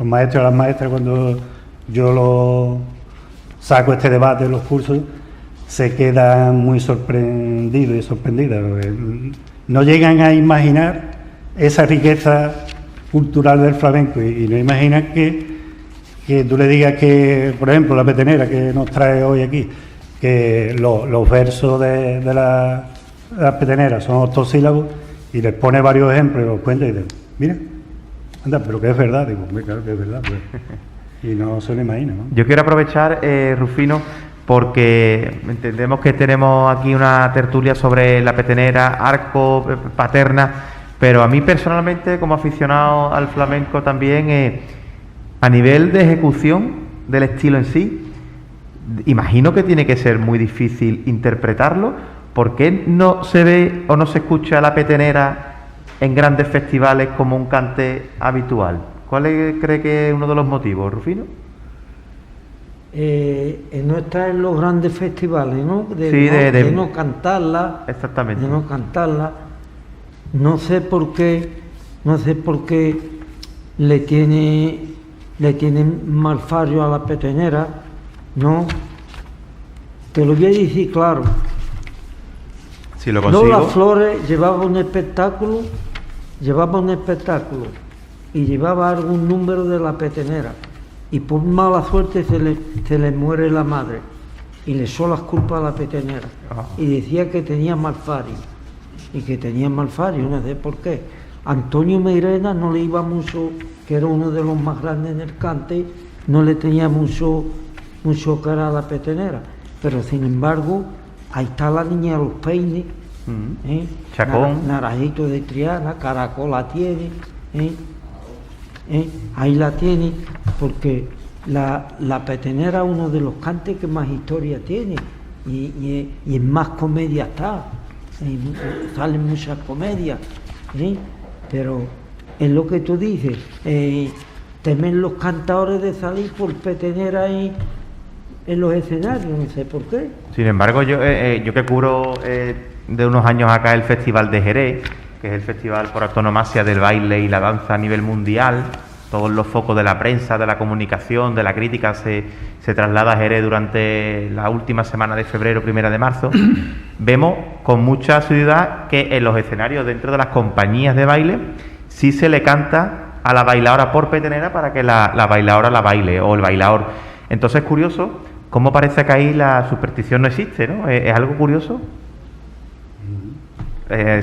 maestros y a las maestras, cuando yo saco este debate en los cursos, se quedan muy sorprendidos y sorprendidas. No llegan a imaginar esa riqueza cultural del flamenco y no imaginan que tú le digas que, por ejemplo, la petenera que nos trae hoy aquí, que los versos de las peteneras son octosílabos y les pone varios ejemplos y los cuenta y dicen, mira, anda, pero que es verdad. Digo, claro que es verdad, pues. Y no se lo imagina, ¿no? Yo quiero aprovechar, Rufino, porque entendemos que tenemos aquí una tertulia sobre la petenera, arco, paterna, pero a mí personalmente, como aficionado al flamenco también, a nivel de ejecución del estilo en sí, imagino que tiene que ser muy difícil interpretarlo. ¿Por qué no se ve o no se escucha la petenera en grandes festivales como un cante habitual? ¿Cuál cree que es uno de los motivos, Rufino? No está en los grandes festivales, ¿no? De no cantarla. Exactamente. De no cantarla. No sé por qué le tienen malfario a la petenera, ¿no? Te lo voy a decir claro. Si lo consigo. Lola Flores llevaba un espectáculo y llevaba algún número de la petenera y por mala suerte se le muere la madre y le echó las culpas a la petenera y decía que tenía malfario no sé por qué. Antonio Meirena no le iba mucho, que era uno de los más grandes en el cante, no le tenía mucho cara a la petenera, pero sin embargo ahí está la niña de los peines, Chacón, Naranjito de Triana, Caracol la tiene, ahí la tiene, porque la petenera es uno de los cantes que más historia tiene y en más comedia está, salen muchas comedias, pero es lo que tú dices, temen los cantadores de salir por petenera en los escenarios, no sé por qué. Sin embargo, yo que cubro de unos años acá el Festival de Jerez, que es el festival por antonomasia del baile y la danza a nivel mundial, todos los focos de la prensa, de la comunicación, de la crítica se traslada a Jerez durante la última semana de febrero, 1 de marzo, vemos con mucha asiduidad que en los escenarios, dentro de las compañías de baile, sí se le canta a la bailadora por petenera para que la bailadora la baile, o el bailador. Entonces es curioso cómo parece que ahí la superstición no existe, ¿no? Es algo curioso.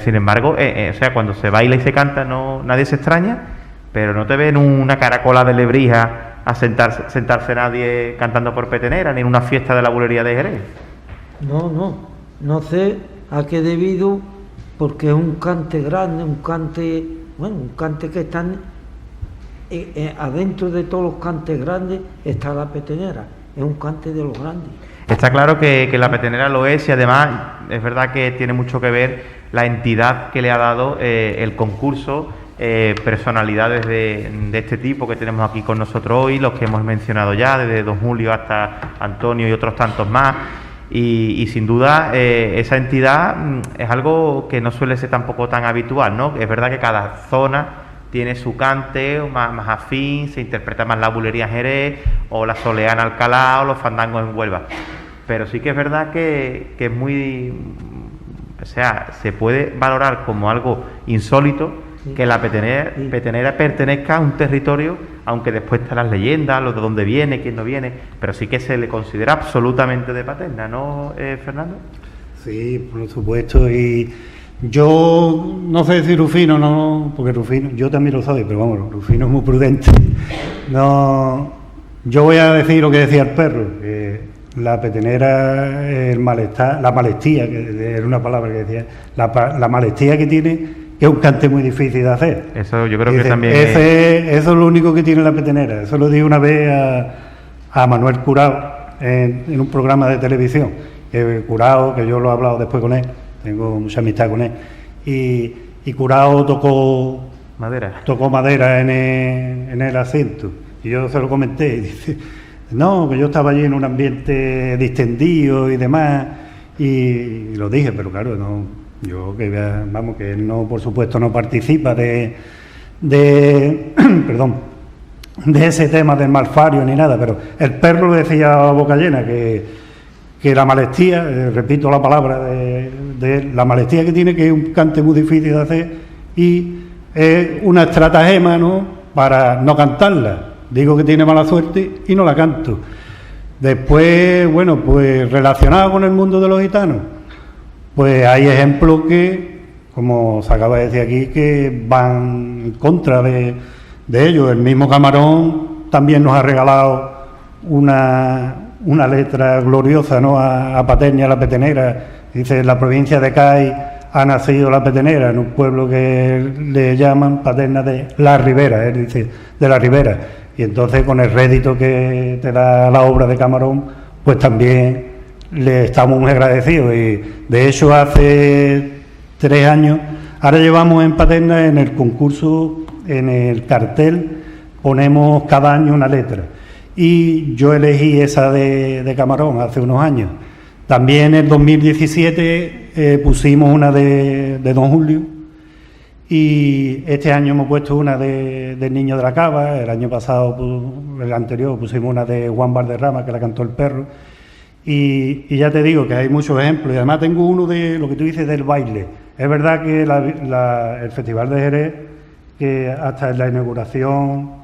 Sin embargo, o sea, cuando se baila y se canta nadie se extraña, pero no te ven una caracola de Lebrija a sentarse nadie cantando por petenera, ni en una fiesta de la bulería de Jerez. No sé a qué debido, porque es un cante grande, un cante que está adentro de todos los cantes grandes está la petenera, es un cante de los grandes. Está claro que la petenera lo es, y además es verdad que tiene mucho que ver la entidad que le ha dado el concurso, personalidades de este tipo que tenemos aquí con nosotros hoy, los que hemos mencionado ya, desde don Julio hasta Antonio y otros tantos más, y sin duda esa entidad es algo que no suele ser tampoco tan habitual, ¿no? Es verdad que cada zona tiene su cante más afín, se interpreta más la bulería en Jerez, o la soleana Alcalá, o los fandangos en Huelva. Pero sí que es verdad que es muy... O sea, se puede valorar como algo insólito que la petenera pertenezca a un territorio, aunque después están las leyendas, lo de dónde viene, quién no viene, pero sí que se le considera absolutamente de paterna, ¿no, Fernando? Sí, por supuesto, y yo no sé si Rufino, no, porque Rufino, yo también lo soy, pero vamos, Rufino es muy prudente. No, yo voy a decir lo que decía el perro, que la petenera, el malestar, la malestía, que era una palabra que decía, la malestía que tiene, que es un cante muy difícil de hacer. Eso yo creo que también eso es lo único que tiene la petenera. Eso lo dije una vez a Manuel Curao en un programa de televisión. Curao, que yo lo he hablado después con él, tengo mucha amistad con él, y Curao tocó madera en el asiento, y yo se lo comenté, y dice, no, que yo estaba allí en un ambiente distendido y demás, y lo dije, pero claro, no, yo que vamos, que él no, por supuesto, no participa de perdón, de ese tema del malfario ni nada, pero el perro lo decía a boca llena, que que la malestía, repito la palabra de la malestía que tiene, que es un cante muy difícil de hacer y es una estratagema, ¿no?, para no cantarla. Digo que tiene mala suerte y no la canto. Después, bueno, pues relacionado con el mundo de los gitanos, pues hay ejemplos que, como se acaba de decir aquí, que van en contra de ellos. El mismo Camarón también nos ha regalado una letra gloriosa, ¿no?, a Paterna, a la petenera. Dice: en la provincia de Cádiz ha nacido la petenera, en un pueblo que le llaman Paterna de la Ribera, él dice, de la Ribera. Y entonces, con el rédito que te da la obra de Camarón, pues también le estamos muy agradecidos. Y de hecho, hace 3 años, ahora llevamos en Paterna, en el concurso, en el cartel, ponemos cada año una letra. Y yo elegí esa de Camarón hace unos años. También en 2017 pusimos una de Don Julio, y este año hemos puesto una del Niño de la Cava. El año pasado, el anterior, pusimos una de Juan Valderrama, que la cantó el perro. Y ya te digo que hay muchos ejemplos, y además tengo uno de lo que tú dices del baile. Es verdad que el Festival de Jerez, que hasta en la inauguración,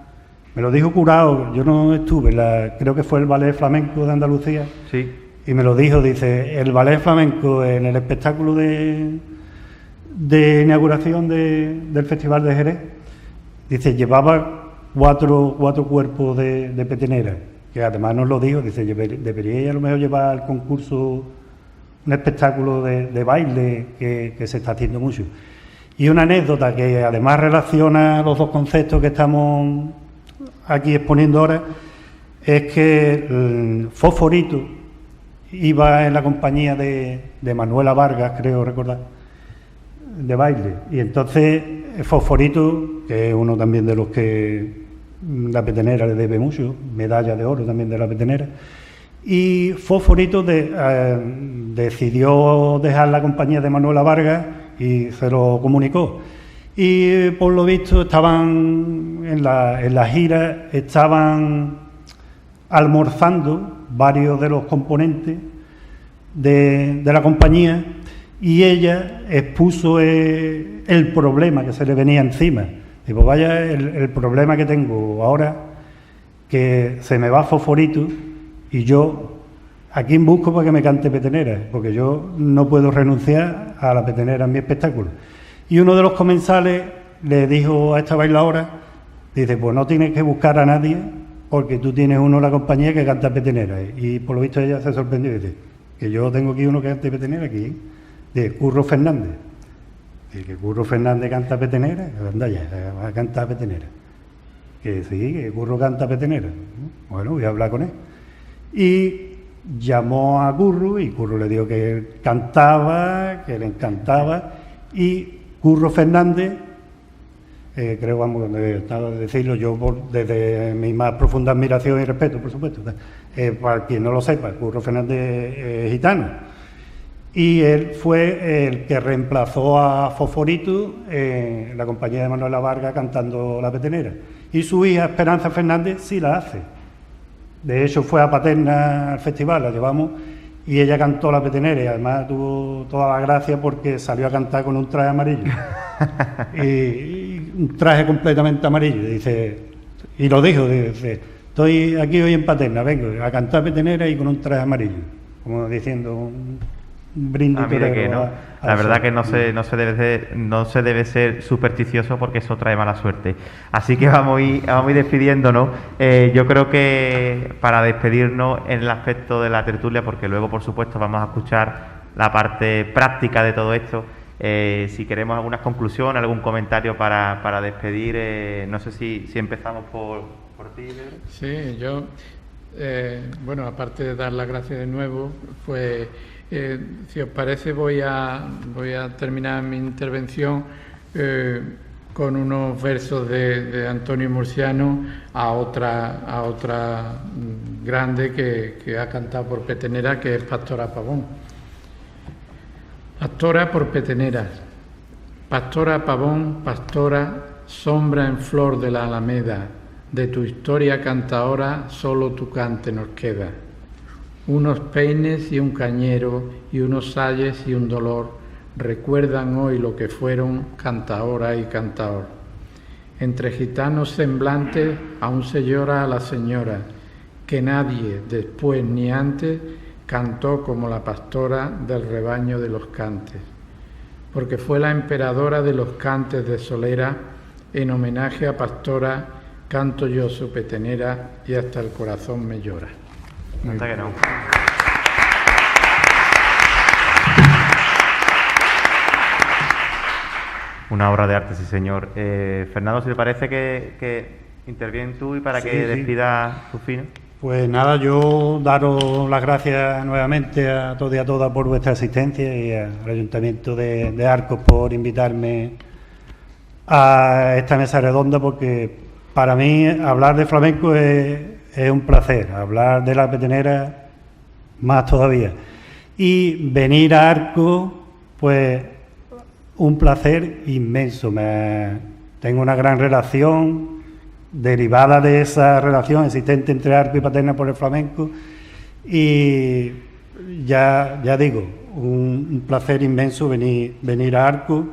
me lo dijo Curao, yo no estuve, creo que fue el Ballet Flamenco de Andalucía, Sí. y me lo dijo, dice: el Ballet Flamenco en el espectáculo de inauguración del Festival de Jerez, dice, llevaba cuatro cuerpos de petenera, que además nos lo dijo, dice: debería a lo mejor llevar al concurso un espectáculo de baile que se está haciendo mucho. Y una anécdota que además relaciona los dos conceptos que estamos aquí exponiendo ahora, es que Fosforito iba en la compañía de Manuela Vargas, creo recordar, de baile, y entonces Fosforito, que es uno también de los que la petenera le debe mucho, medalla de oro también de la petenera, y Fosforito decidió dejar la compañía de Manuela Vargas y se lo comunicó. Y por lo visto estaban en la gira, estaban almorzando varios de los componentes de la compañía, y ella expuso el problema que se le venía encima. Digo, vaya el problema que tengo ahora, que se me va Fosforito, y yo ¿a quién busco para que me cante petenera? Porque yo no puedo renunciar a la petenera en mi espectáculo. Y uno de los comensales le dijo a esta bailadora, dice: pues no tienes que buscar a nadie, porque tú tienes uno en la compañía que canta petenera. Y por lo visto ella se sorprendió y dice: que yo tengo aquí uno que canta petenera aquí, de Curro Fernández. Dice: que Curro Fernández canta petenera, anda ya, va a cantar petenera. Que sí, que Curro canta petenera. Bueno, voy a hablar con él. Y llamó a Curro, y Curro le dijo que él cantaba, que le encantaba, y Curro Fernández, creo, vamos, estaba de decirlo yo desde mi más profunda admiración y respeto, por supuesto, para quien no lo sepa, Curro Fernández es gitano, y él fue el que reemplazó a Fosforito en la compañía de Manuela Vargas cantando la petenera, y su hija Esperanza Fernández sí la hace. De hecho, fue a Paterna al festival, la llevamos, y ella cantó la petenera, y además tuvo toda la gracia porque salió a cantar con un traje amarillo. y un traje completamente amarillo. Y lo dijo, dice: estoy aquí hoy en Paterna, vengo a cantar petenera y con un traje amarillo. Como diciendo un brindis. Mire que no. La verdad que no se debe ser supersticioso, porque eso trae mala suerte. Así que vamos a ir despidiéndonos. Yo creo que para despedirnos en el aspecto de la tertulia, porque luego por supuesto vamos a escuchar la parte práctica de todo esto, si queremos algunas conclusiones, algún comentario para despedir, no sé si empezamos por ti, Pedro. Sí, yo, bueno, aparte de dar las gracias de nuevo, pues si os parece voy a terminar mi intervención con unos versos de Antonio Murciano a otra grande que ha cantado por petenera, que es Pastora Pavón. Pastora por peteneras. Pastora Pavón, pastora, sombra en flor de la alameda, de tu historia cantadora solo tu cante nos queda. Unos peines y un cañero, y unos ayes y un dolor, recuerdan hoy lo que fueron cantaora y cantaor. Entre gitanos semblantes aún se llora a la señora, que nadie, después ni antes, cantó como la pastora del rebaño de los cantes, porque fue la emperadora de los cantes de Solera. En homenaje a pastora, canto yo su petenera y hasta el corazón me llora. Anda que no. Una obra de arte, sí, señor. Fernando, si te parece que intervienen tú y para que despida Rufino. Pues nada, yo daros las gracias nuevamente a todos y a todas por vuestra asistencia y al Ayuntamiento de Arcos por invitarme a esta mesa redonda, porque para mí hablar de flamenco es un placer, hablar de la petenera más todavía. Y venir a Arcos, pues un placer inmenso. Tengo una gran relación derivada de esa relación existente entre Arcos y Paterna por el flamenco, y ya digo, un placer inmenso venir a Arcos.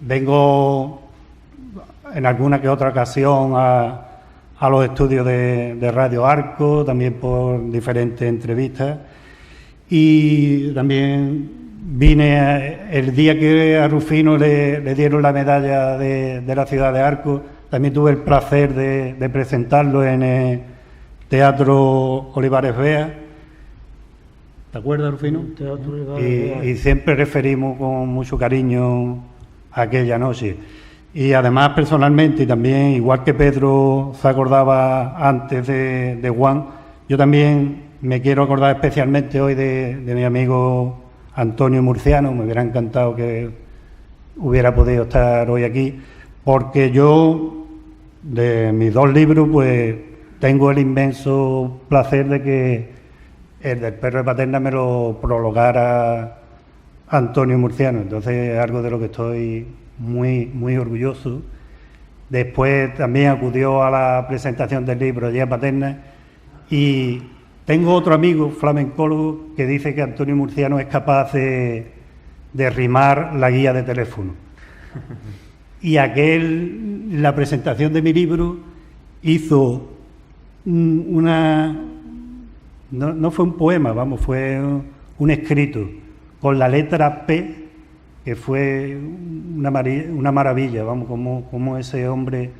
Vengo en alguna que otra ocasión a los estudios de Radio Arcos, también por diferentes entrevistas, y también vine el día que a Rufino le dieron la medalla de la ciudad de Arcos. También tuve el placer de presentarlo en el Teatro Olivares Bea. ¿Te acuerdas, Rufino? Teatro Olivares Bea. Y siempre referimos con mucho cariño aquella noche. Y además, personalmente, y también, igual que Pedro se acordaba antes de Juan, yo también me quiero acordar especialmente hoy de mi amigo Antonio Murciano. Me hubiera encantado que hubiera podido estar hoy aquí, porque yo, de mis 2 libros, pues tengo el inmenso placer de que el del Perro de Paterna me lo prologara Antonio Murciano. Entonces es algo de lo que estoy muy orgulloso. Después también acudió a la presentación del libro allí a Paterna, y tengo otro amigo flamencólogo que dice que Antonio Murciano es capaz de rimar la guía de teléfono. Y la presentación de mi libro, hizo no fue un poema, vamos, fue un escrito con la letra P, que fue una maravilla, vamos, como ese hombre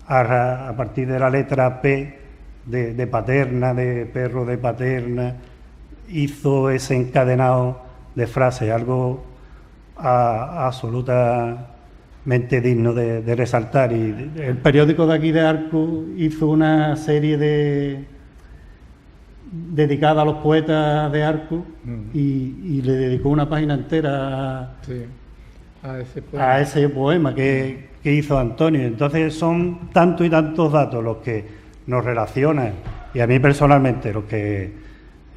a partir de la letra P de Paterna, de Perro de Paterna, hizo ese encadenado de frases, algo absolutamente digno de resaltar. Y el periódico de aquí de Arcos hizo una serie dedicada a los poetas de Arcos, y le dedicó una página entera a ese poema que hizo Antonio. Entonces son tantos y tantos datos los que nos relacionan, y a mí personalmente los que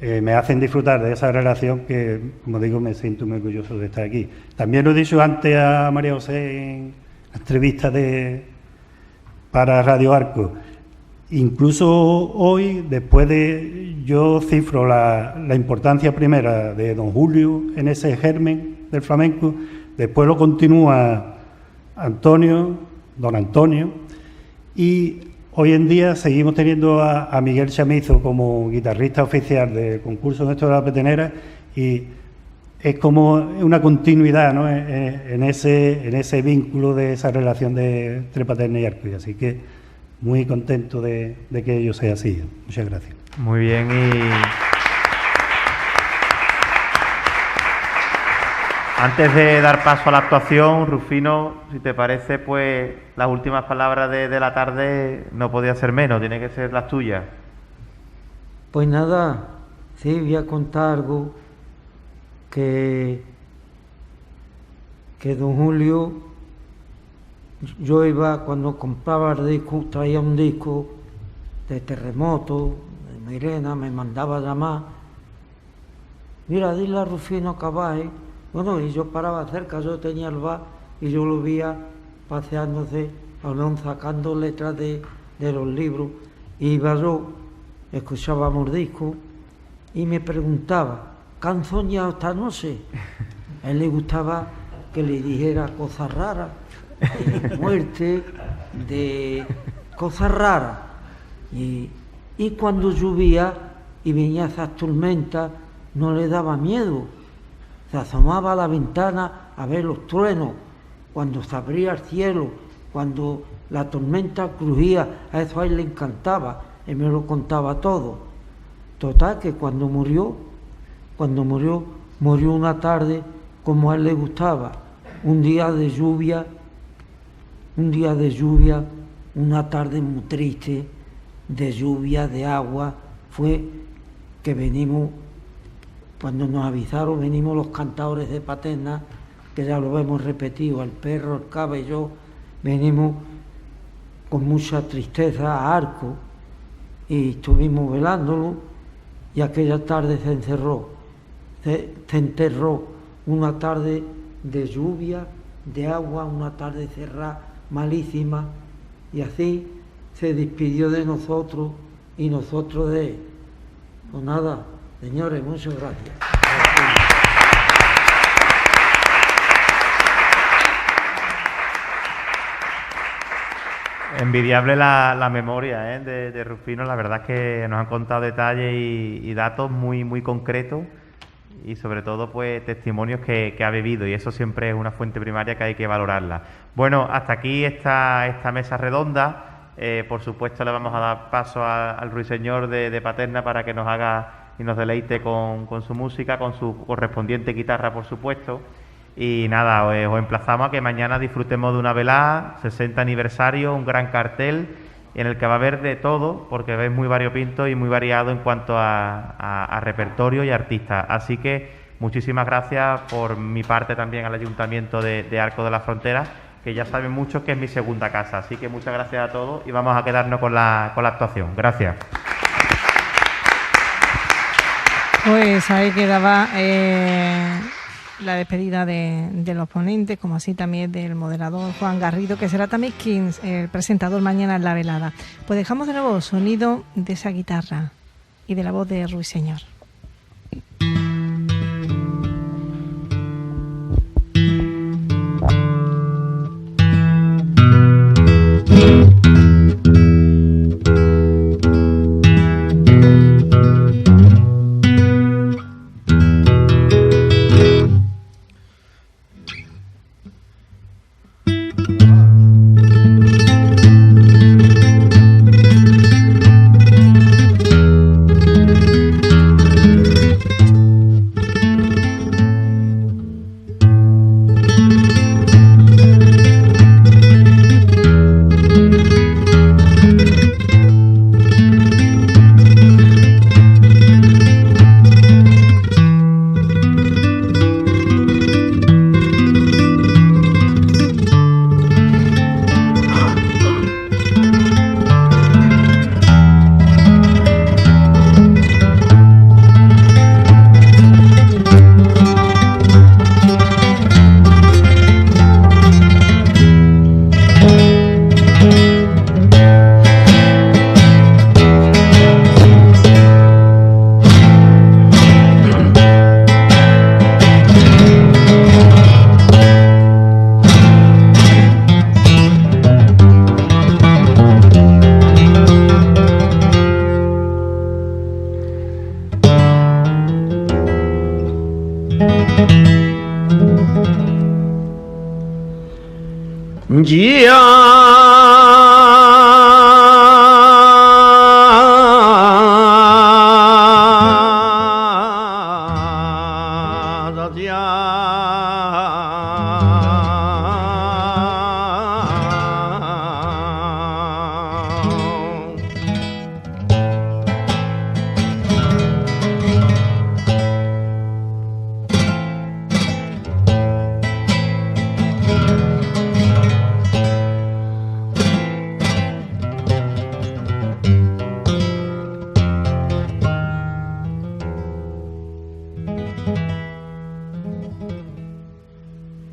me hacen disfrutar de esa relación, que, como digo, me siento muy orgulloso de estar aquí. También lo he dicho antes a María José en la entrevista para Radio Arcos. Incluso hoy, yo cifro la importancia primera de don Julio en ese germen del flamenco, después lo continúa don Antonio, y hoy en día seguimos teniendo a Miguel Chamizo como guitarrista oficial del concurso Nuestro de la Petenera, y es como una continuidad, ¿no?, en ese vínculo de esa relación entre Paterna y Arcos. Así que muy contento de que ello sea así. Muchas gracias. Muy bien. Y antes de dar paso a la actuación, Rufino, si te parece, pues las últimas palabras de la tarde no podía ser menos, tiene que ser las tuyas. Pues nada, sí, voy a contar algo que don Julio, yo iba, cuando compraba el disco, traía un disco de Terremoto, de Mirena, me mandaba a llamar, mira, dile a Rufino Cabay. Bueno, y yo paraba cerca, yo tenía el bar, y yo lo veía paseándose, sacando letras de los libros, y iba yo, escuchábamos discos, y me preguntaba, ¿qué han soñado esta noche? A él le gustaba que le dijera cosas raras, de muerte, de cosas raras. Y cuando llovía y venía esas tormentas, no le daba miedo. Se asomaba a la ventana a ver los truenos, cuando se abría el cielo, cuando la tormenta crujía, a eso a él le encantaba, él me lo contaba todo. Total, que cuando murió una tarde como a él le gustaba, un día de lluvia, una tarde muy triste, de lluvia, de agua. Fue que venimos, cuando nos avisaron, venimos los cantadores de Paterna, que ya lo hemos repetido, el perro, el caba y yo, venimos con mucha tristeza a Arco y estuvimos velándolo, y aquella tarde se enterró, una tarde de lluvia, de agua, una tarde cerrada, malísima, y así se despidió de nosotros y nosotros de él. Pues nada, señores, muchas gracias. Envidiable la memoria de Rufino. La verdad es que nos han contado detalles y datos muy, muy concretos, y sobre todo pues testimonios que ha vivido, y eso siempre es una fuente primaria que hay que valorarla. Bueno, hasta aquí esta mesa redonda. Por supuesto le vamos a dar paso al ruiseñor de Paterna para que nos haga y nos deleite con su música, con su correspondiente guitarra, por supuesto. Y nada, os emplazamos a que mañana disfrutemos de una velada, 60 aniversario, un gran cartel en el que va a haber de todo, porque es muy variopinto y muy variado en cuanto a repertorio y artistas. Así que muchísimas gracias por mi parte también al Ayuntamiento de Arcos de la Frontera, que ya saben muchos que es mi segunda casa. Así que muchas gracias a todos y vamos a quedarnos con la actuación. Gracias. Pues ahí quedaba la despedida de los ponentes, como así también del moderador Juan Garrido, que será también el presentador mañana en la velada. Pues dejamos de nuevo sonido de esa guitarra y de la voz de Ruiseñor.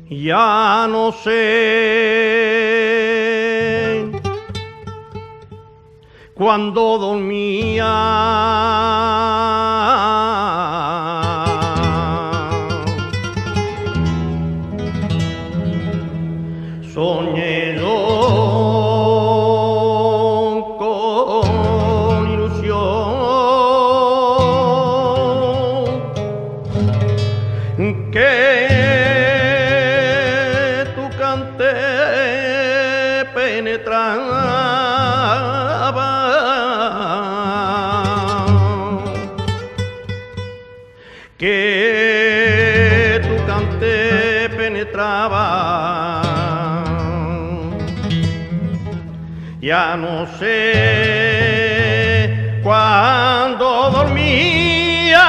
Ya no sé cuando dormía. Soñé yo con ilusión que tu cante penetraba, que tu cante penetraba. Ya no sé cuándo dormía,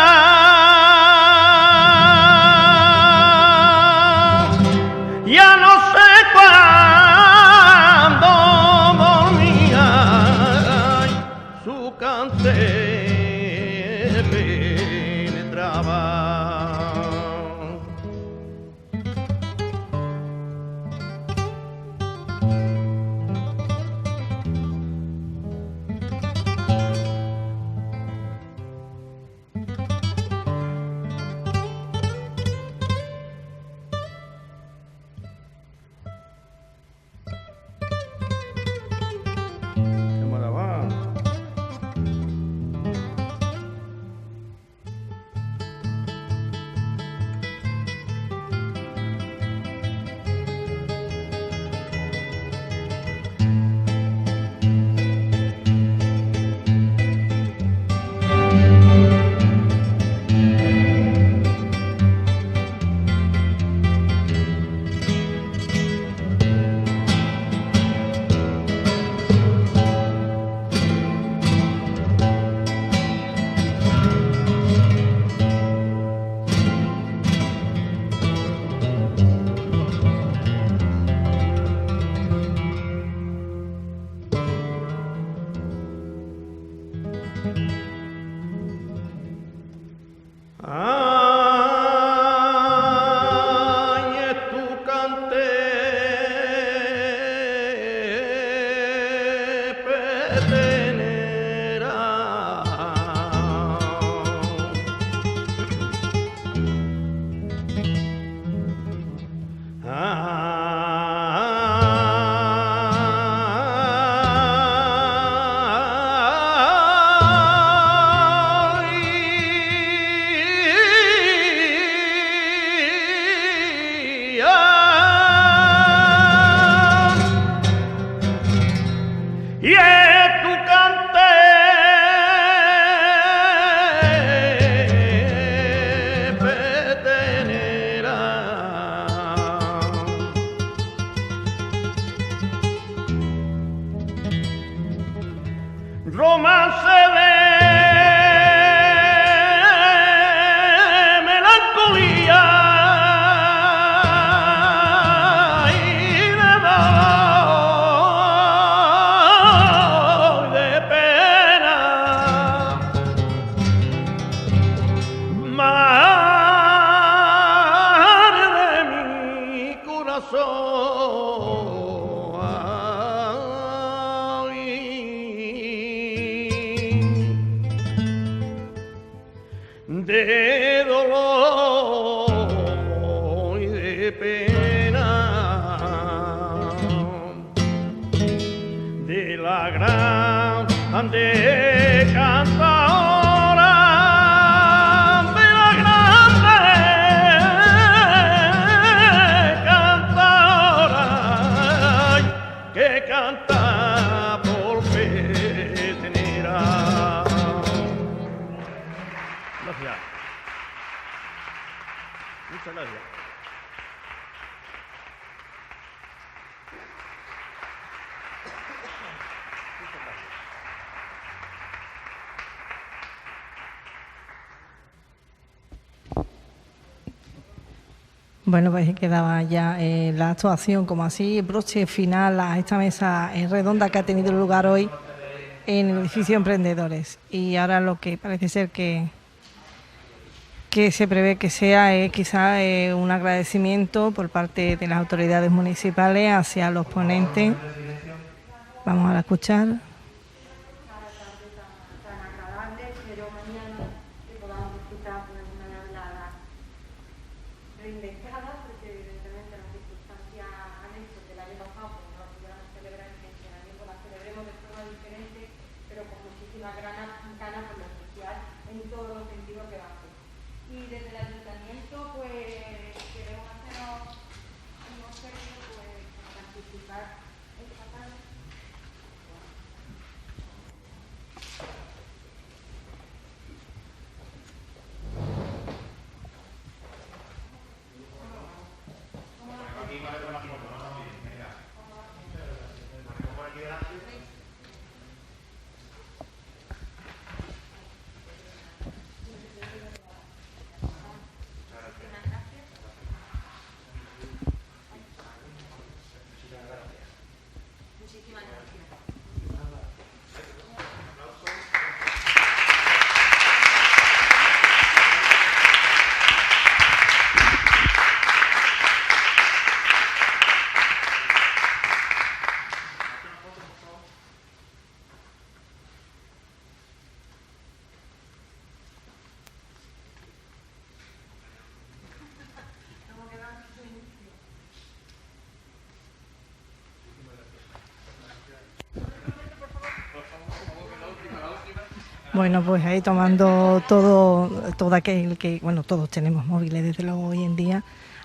ya no sé cuándo dormía, su cante penetraba. Romance de melancolía y de dolor y de pena, madre de mi corazón. De dolor y de pena, de la grande cantadora, de la grande cantadora que canta por Pedernera. Gracias. Muchas gracias. Bueno, pues quedaba ya la actuación como así, broche final a esta mesa redonda que ha tenido lugar hoy en el edificio Emprendedores. Y ahora lo que parece ser que se prevé que sea quizá un agradecimiento por parte de las autoridades municipales hacia los ponentes. Vamos a escuchar. reinventada, porque evidentemente las circunstancias han hecho que el año pasado pues, no la pudiéramos celebrar y que este año pues, la celebremos de forma diferente, pero con muchísimas ganas por lo especial en todos los sentidos que va a ser. Y desde el ayuntamiento pues queremos hemos querido pues participar esta tarde. Bueno, pues ahí tomando todo aquel que, bueno, todos tenemos móviles desde luego hoy en día,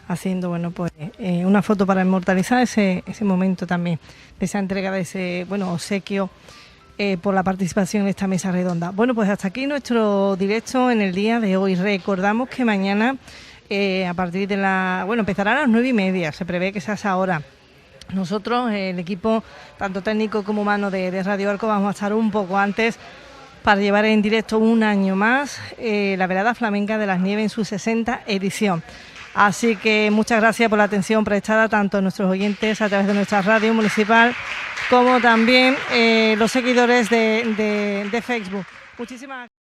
haciendo, bueno, pues una foto para inmortalizar ese momento también, de esa entrega de ese, bueno, obsequio por la participación en esta mesa redonda. Bueno, pues hasta aquí nuestro directo en el día de hoy. Recordamos que mañana, a partir de empezará a las 9:30, se prevé que sea esa hora. Nosotros, el equipo, tanto técnico como humano de Radio Arco, vamos a estar un poco antes para llevar en directo un año más la velada flamenca de las Nieves en su 60 edición. Así que muchas gracias por la atención prestada tanto a nuestros oyentes a través de nuestra radio municipal como también los seguidores de Facebook. Muchísimas gracias.